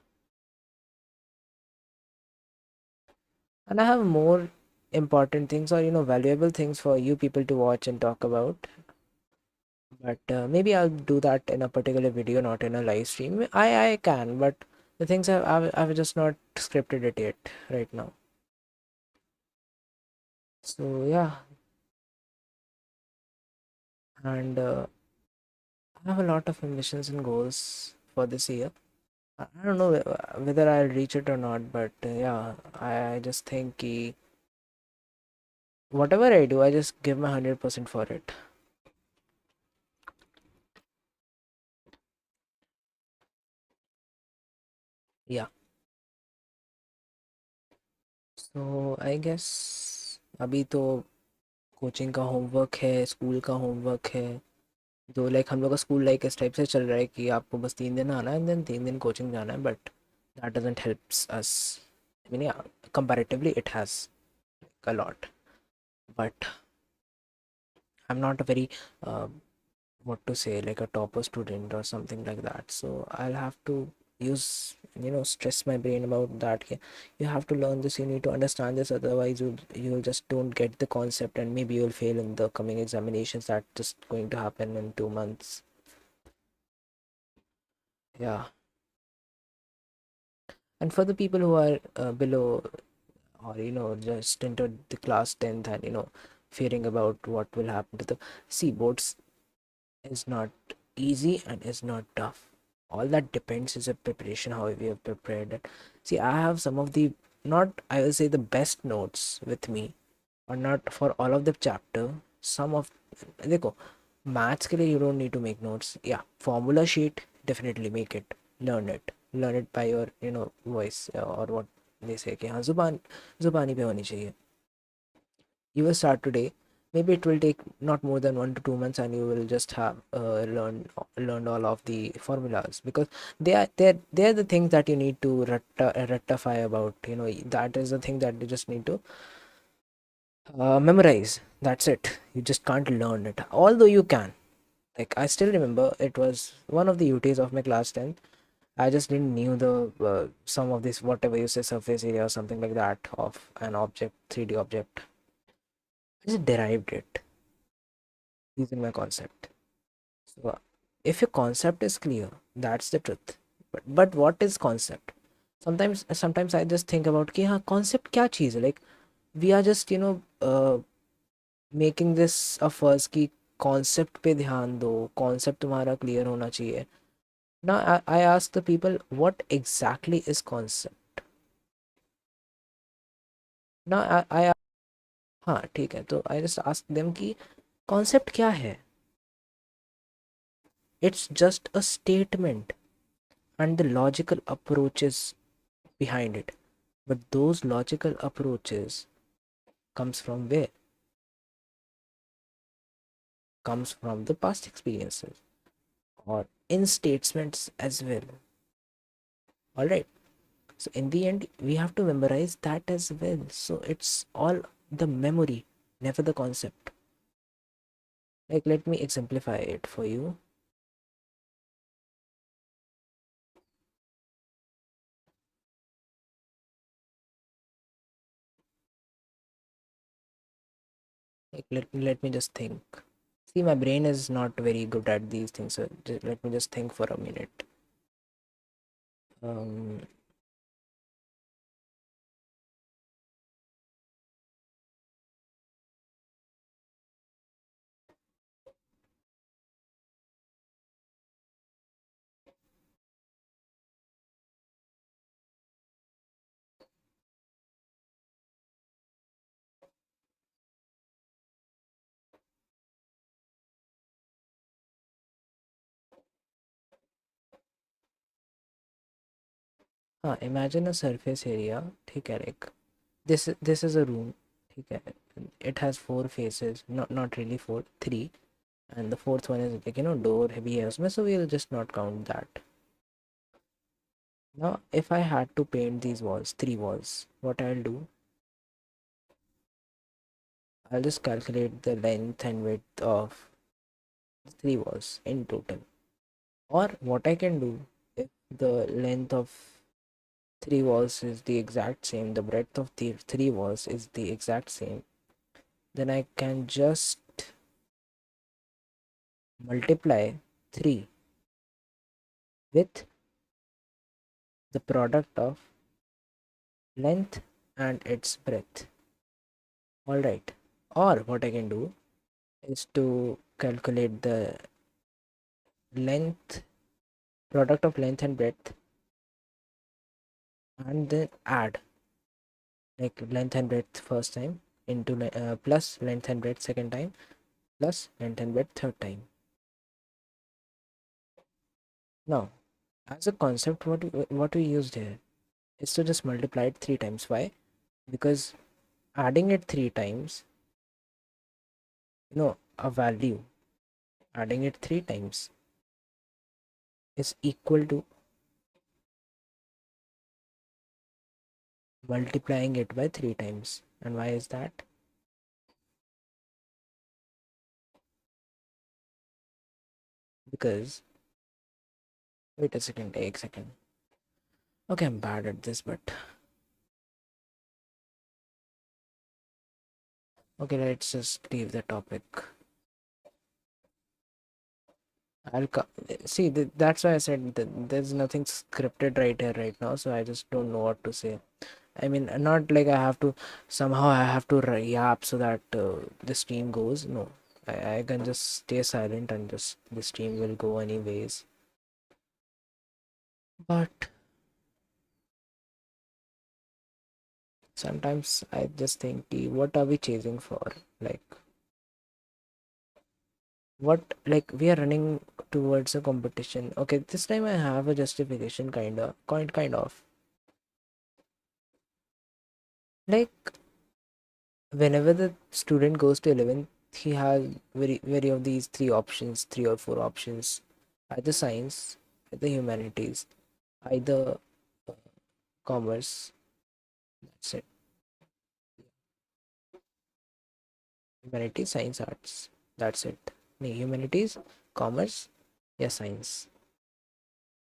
And I have more important things, or valuable things for you people to watch and talk about. But maybe I'll do that in a particular video, not in a live stream. I can, but the things I've just not scripted it yet right now. So yeah, and I have a lot of ambitions and goals for this year. I don't know whether I'll reach it or not, but yeah, I just think whatever I do, I just give my 100% for it. Yeah. So I guess अभी तो coaching का homework है, school का homework है. तो like हम लोग का स्कूल लाइक इस टाइप से चल रहा है कि आपको बस 3 दिन आना है एंड देन 3 दिन कोचिंग जाना है. But that doesn't helps us. I mean, yeah, comparatively it has a lot, but I'm not a very what to say, like a topper student or something like that, so I'll have to use, stress my brain about that. You have to learn this, you need to understand this, otherwise you'll just don't get the concept, and maybe you'll fail in the coming examinations that just going to happen in 2 months. Yeah. And for the people who are below, or just entered the class 10th, and fearing about what will happen to the, see, boards is not easy and is not tough. All that depends is a preparation, how we have prepared it. See, I have some of the, not I will say the best notes with me, or not for all of the chapter. Some of, देखो, maths के लिए you don't need to make notes. Yeah, formula sheet, definitely make it, learn it by your voice, or what they say कि हाँ जुबानी पे होनी चाहिए. You will start today, maybe it will take not more than 1 to 2 months, and you will just have learned all of the formulas, because they're the things that you need to rectify about, that is the thing that you just need to memorize. That's it, you just can't learn it, although you can. Like, I still remember it was one of the UTs of my class 10. I just didn't knew the some of this, whatever you say, surface area or something like that of an object, 3D object. I just derived it using my concept. So if your concept is clear, that's the truth. But what is concept? Sometimes I just think about कि हाँ concept क्या चीज़ है, like we are just making this a first कि concept पे ध्यान दो, concept तुम्हारा clear होना चाहिए. Now I ask the people, what exactly is concept? Now I हाँ ठीक है, तो I just ask them कि concept क्या है? It's just a statement and the logical approaches behind it. But those logical approaches comes from where? Comes from the past experiences or in statements as well. Alright. So in the end, we have to memorize that as well. So it's all the memory, never the concept. Like, let me exemplify it for you. Like, let me just think. See, my brain is not very good at these things. So let me just think for a minute. Um, imagine a surface area. ठीक है, like this is a room. ठीक है, it has four faces, not really four, three, and the fourth one is like door भी है उसमें, so we'll just not count that. Now if I had to paint these walls, three walls, what I'll do, I'll just calculate the length and width of three walls in total. Or what I can do, if the length of three walls is the exact same, the breadth of the three walls is the exact same, then I can just multiply 3 with the product of length and its breadth. Alright. Or what I can do is to calculate the length, product of length and breadth, and then add, like, length and breadth first time into plus length and breadth second time plus length and breadth third time. Now, as a concept, what we used here is to just multiply it 3 times. Why? Because adding it 3 times, a value, adding it 3 times is equal to multiplying it by 3 times. And why is that? Because, wait a second, take a second. Okay, I'm bad at this, but okay, let's just leave the topic. See, that's why I said that there's nothing scripted right here, right now, so I just don't know what to say. I mean, not like I have to somehow I have to yap so that the stream goes. No, I can just stay silent and just the stream will go anyways. But sometimes I just think, what are we chasing for? Like, what, like, we are running towards a competition. Okay, this time I have a justification, kind of. Like, whenever the student goes to 11th, he has very of these three options, three or four options, either science, either humanities, either uh, commerce. That's it. Humanities, science, arts. That's it. नहीं, humanities, commerce या science.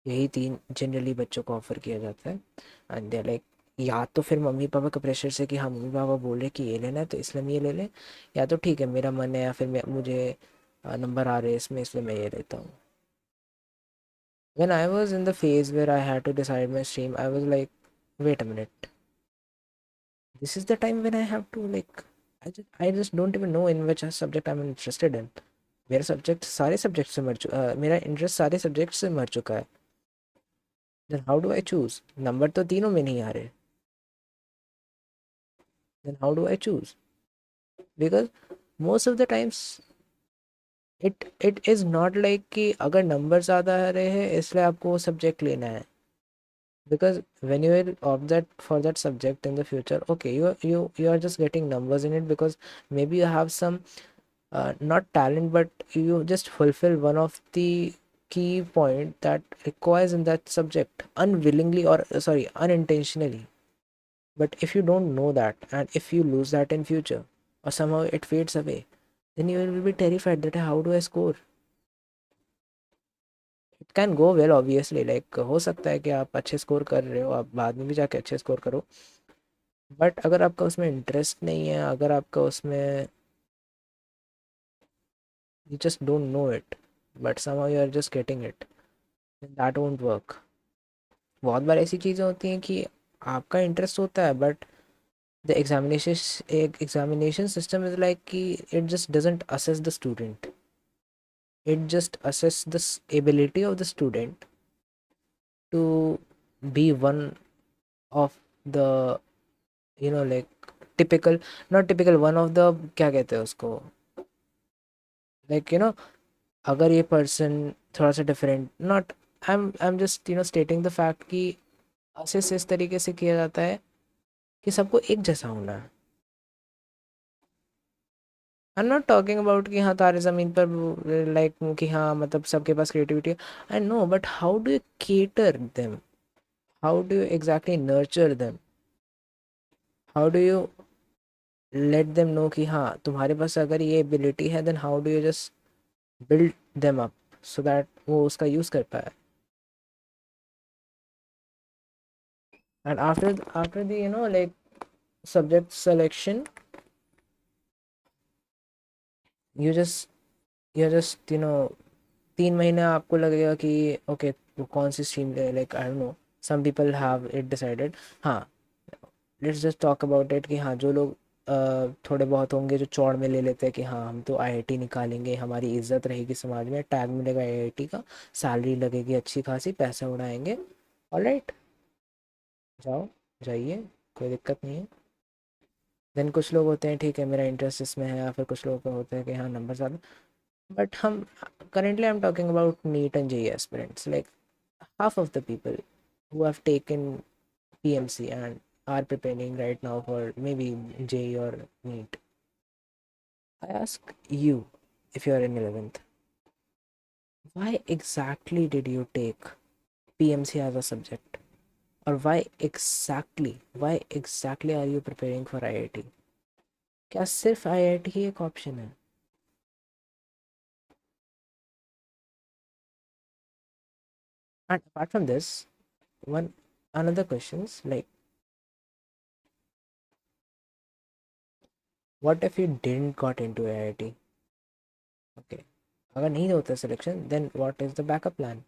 यही तीन generally बच्चों को offer किया जाता है. And they like, या तो फिर मम्मी पापा का प्रेशर से कि हाँ मम्मी पापा बोल रहे कि ये लेना है तो इसलिए हम ये ले लें, या तो ठीक है मेरा मन है, या फिर मुझे नंबर आ रहे हैं इसमें इसलिए मैं ये लेता हूँ. When I was in the phase where I had to decide my stream, I was like, wait a minute, this is the time when I have to like, I just don't even know in which subject I'm interested in. मेरा subject सारे subject से मेरा interest सारे subject से मर चुका है. Then how do I choose? Number तो तीनों में नहीं आ रहे. Then how do I choose? Because most of the times it is not like कि अगर नंबर ज़्यादा आ रहे हैं इसलिए आपको वो सब्जेक्ट लेना है. Because when you will opt that for that subject in the future, okay, you are just getting numbers in it because maybe you have some not talent, but you just fulfill one of the key point that requires in that subject unwillingly, or sorry, unintentionally. But if you don't know that, and if you lose that in future, or somehow it fades away, then you will be terrified that how do I score? It can go well obviously, like हो सकता है कि आप अच्छे score कर रहे हो, आप बाद में भी जाके अच्छे स्कोर करो. बट अगर आपका उसमें इंटरेस्ट नहीं है, अगर आपका उसमें, you just don't know it, but somehow you are just getting it, then that won't work. बहुत बार ऐसी चीज़ें होती हैं कि आपका इंटरेस्ट होता है but the examination system is like कि it just doesn't assess the student. It just assess the ability of the student to be one of the, like, typical, not typical, one of the, क्या कहते हैं उसको, like, अगर ये person थोड़ा सा different, not, I am just stating the fact कि assess इस तरीके से किया जाता है कि सबको एक जैसा होना है. I am not talking about कि हाँ तारे ज़मीन पर लाइक कि हाँ मतलब सबके पास क्रिएटिविटी है. I know, but how do you cater them? How do you exactly nurture them? How do you let them know कि हाँ तुम्हारे पास अगर ये एबिलिटी है, then how do you just build them up so that वो उसका use कर पाए. And after the like subject selection, you just you just 3 महीने आपको लगेगा कि ओके वो कौन सी स्ट्रीम ले, like I don't know, some people have it decided. हाँ, let's just talk about it कि हाँ जो लोग थोड़े बहुत होंगे जो चौड़ में ले लेते हैं कि हाँ हम तो आईआईटी निकालेंगे, हमारी इज्जत रहेगी समाज में, टैग मिलेगा आईआईटी का, सैलरी लगेगी अच्छी खासी, पैसा उड़ाएंगे. ऑलराइट, जाओ, जाइए, कोई दिक्कत नहीं है. देन कुछ लोग होते हैं ठीक है मेरा इंटरेस्ट इसमें है, या फिर कुछ लोगों का होता है कि हाँ नंबर ज़्यादा. बट हम currently I'm talking about NEET and JEE aspirants, like half of the people who have taken PMC and are preparing right now for maybe JEE or NEET. I ask you, if you're in 11th, why exactly did you take PMC as a subject? और why exactly are you preparing for IIT? क्या सिर्फ IIT ही एक option है? And apart from this, one another questions like, what if you didn't got into IIT? Okay, अगर नहीं होता selection, then what is the backup plan?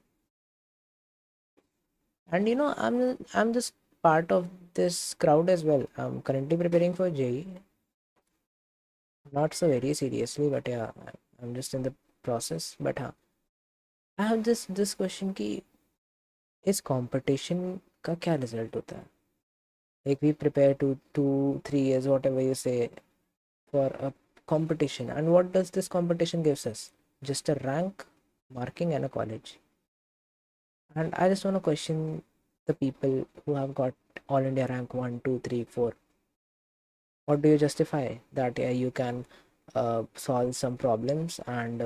And I'm just part of this crowd as well. I'm currently preparing for JEE, not so very seriously, but yeah, I'm just in the process. But हाँ, I have this question कि इस competition का क्या result होता है? Like we prepare to 2 3 years, whatever you say, for a competition, and what does this competition gives us? Just a rank, marking, and a college. And I just want to question the people who have got all India rank 1 2 3 4. What do you justify that? Yeah, you can solve some problems and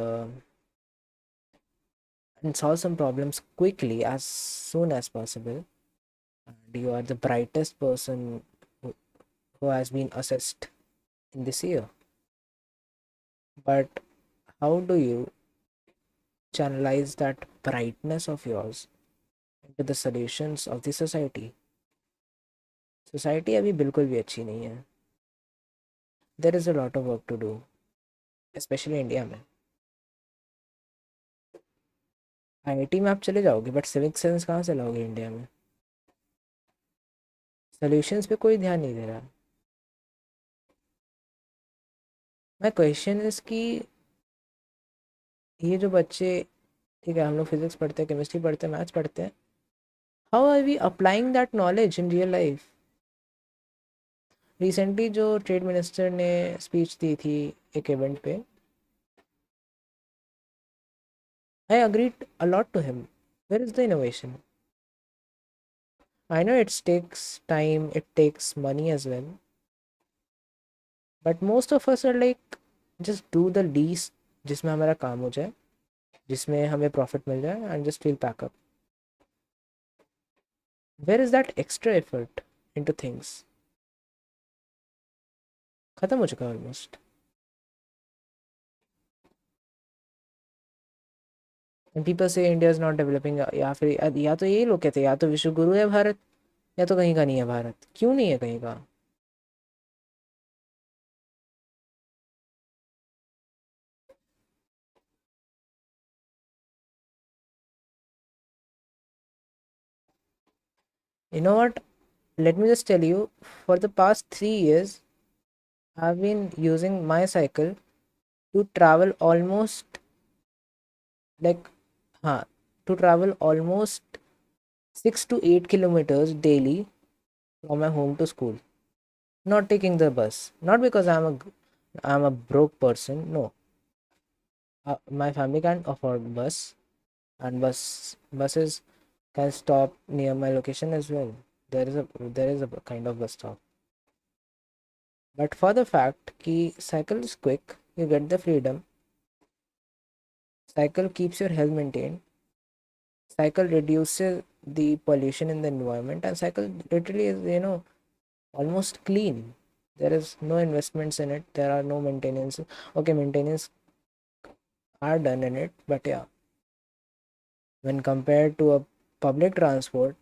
solve some problems quickly as soon as possible, and you are the brightest person who, who has been assessed in this year. But how do you channelize that brightness of yours into the solutions of the society? Society अभी बिल्कुल भी अच्छी नहीं है. There is a lot of work to do, especially India में. IIT में आप चले जाओगे, बट सिविक सेंस कहाँ से लाओगे इंडिया में? सॉल्यूशंस पे कोई ध्यान नहीं दे रहा. माय क्वेश्चन इज कि ये जो बच्चे, ठीक है, हम लोग फिजिक्स पढ़ते हैं, केमिस्ट्री पढ़ते हैं, मैथ्स पढ़ते हैं, how are we applying that knowledge in real life? Recently जो ट्रेड मिनिस्टर ने स्पीच दी थी एक इवेंट पे, I agreed a lot to him. Where is the innovation? I know it's takes time, it takes money as well, but most of us are like, just do the least जिसमें हमारा काम हो जाए, जिसमें हमें profit मिल जाए, and just feel pack up. Where is that extra effort into things? खत्म हो चुका है ऑलमोस्ट. एंड पीपल से इंडिया इज नॉट डेवलपिंग, या फिर या तो यही लोग कहते हैं या तो विश्व गुरु है भारत, या तो कहीं का नहीं है भारत. क्यों नहीं है कहीं का? You know what, let me just tell you, for the past 3 years I've been using my cycle to travel almost, like, हाँ, to travel almost 6 to 8 kilometers daily from my home to school, not taking the bus, not because I'm a broke person, no. My family can't afford bus, and buses can stop near my location as well. There is a kind of bus stop. But for the fact कि cycle is quick, you get the freedom, cycle keeps your health maintained, cycle reduces the pollution in the environment, and cycle literally is, almost clean. There is no investments in it, there are no maintenance. Okay, maintenance are done in it, but yeah, when compared to a public transport,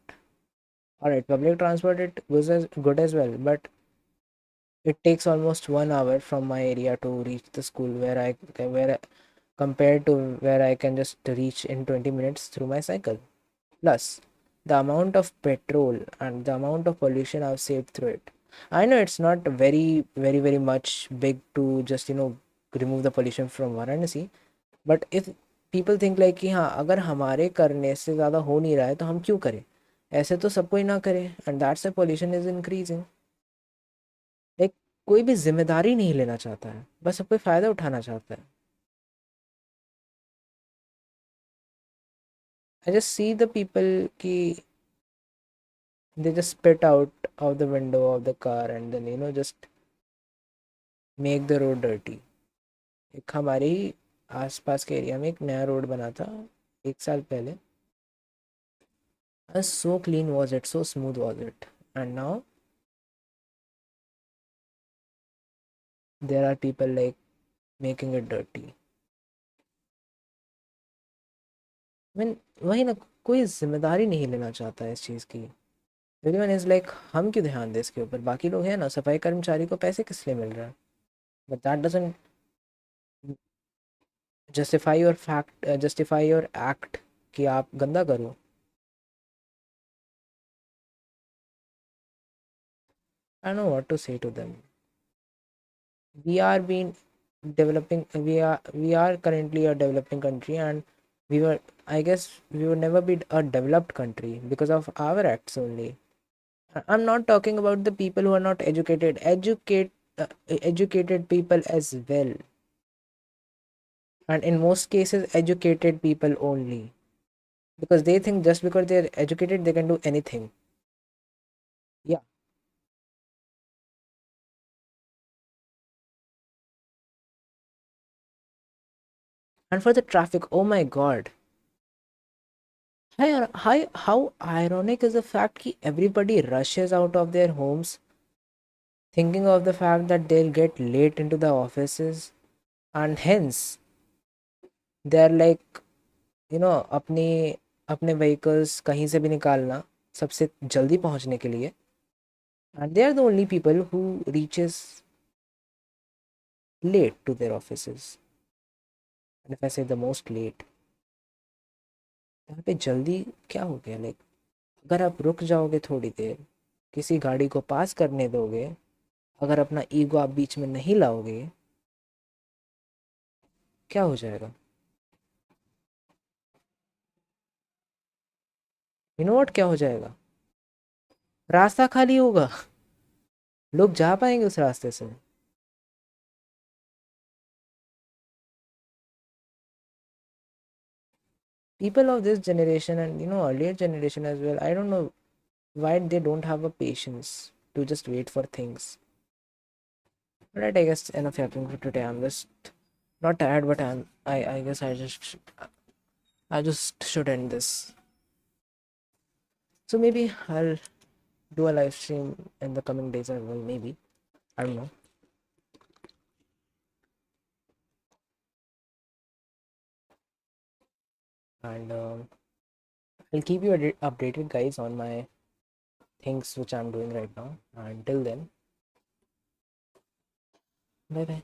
all right, public transport, it was as good as well, but it takes almost 1 hour from my area to reach the school, where compared to where I can just reach in 20 minutes through my cycle. Plus, the amount of petrol and the amount of pollution I've saved through it. I know it's not very, very, very much big to just remove the pollution from Varanasi, but if people think like कि हाँ, अगर हमारे करने से ज़्यादा हो नहीं रहा है तो हम क्यों करें? ऐसे तो सब कोई ना करे, and that's why pollution is increasing. Like, कोई भी जिम्मेदारी नहीं लेना चाहता है, बस सब कोई फ़ायदा उठाना चाहता है. I just see the people ki they just spit out of the window of the car and then just make the road dirty. एक हमारे ही आसपास के एरिया में एक नया रोड बना था 1 साल पहले. And so clean was it, so smooth was it. And now there are people like making it dirty. Mean वही ना, कोई जिम्मेदारी नहीं लेना चाहता है इस चीज़ की। एवरीवन इज लाइक हम क्यों ध्यान दें इसके ऊपर, बाकी लोग हैं ना, सफाई कर्मचारी को पैसे किस लिए मिल रहा है। But that doesn't justify your act कि आप गंदा करो। I know what to say to them. we are being we are currently a developing country, and we were, I guess we would never be a developed country because of our acts only. I'm not talking about the people who are not educated people as well, and in most cases educated people only, because they think just because they're educated they can do anything. Yeah. And for the traffic, oh my god, how ironic is the fact that everybody rushes out of their homes thinking of the fact that they'll get late into the offices, and hence they're like, अपने अपने vehicles कहीं से भी निकालना सबसे जल्दी पहुंचने के लिए, and they are the only people who reaches late to their offices. And if I say the most late, यहाँ पे जल्दी क्या हो गया, लाइक अगर आप रुक जाओगे थोड़ी देर, किसी गाड़ी को पास करने दोगे, अगर अपना ईगो आप बीच में नहीं लाओगे, क्या हो जाएगा? यू नो व्हाट, क्या हो जाएगा? रास्ता खाली होगा, लोग जा पाएंगे उस रास्ते से। People of this generation and earlier generation as well, I don't know why they don't have a patience to just wait for things. But right, I guess enough yapping for today. I'm just not tired, but I guess I just should end this. So maybe I'll do a live stream in the coming days as well, maybe. I don't know. And I'll keep you updated, guys, on my things which I'm doing right now. Until then, bye bye.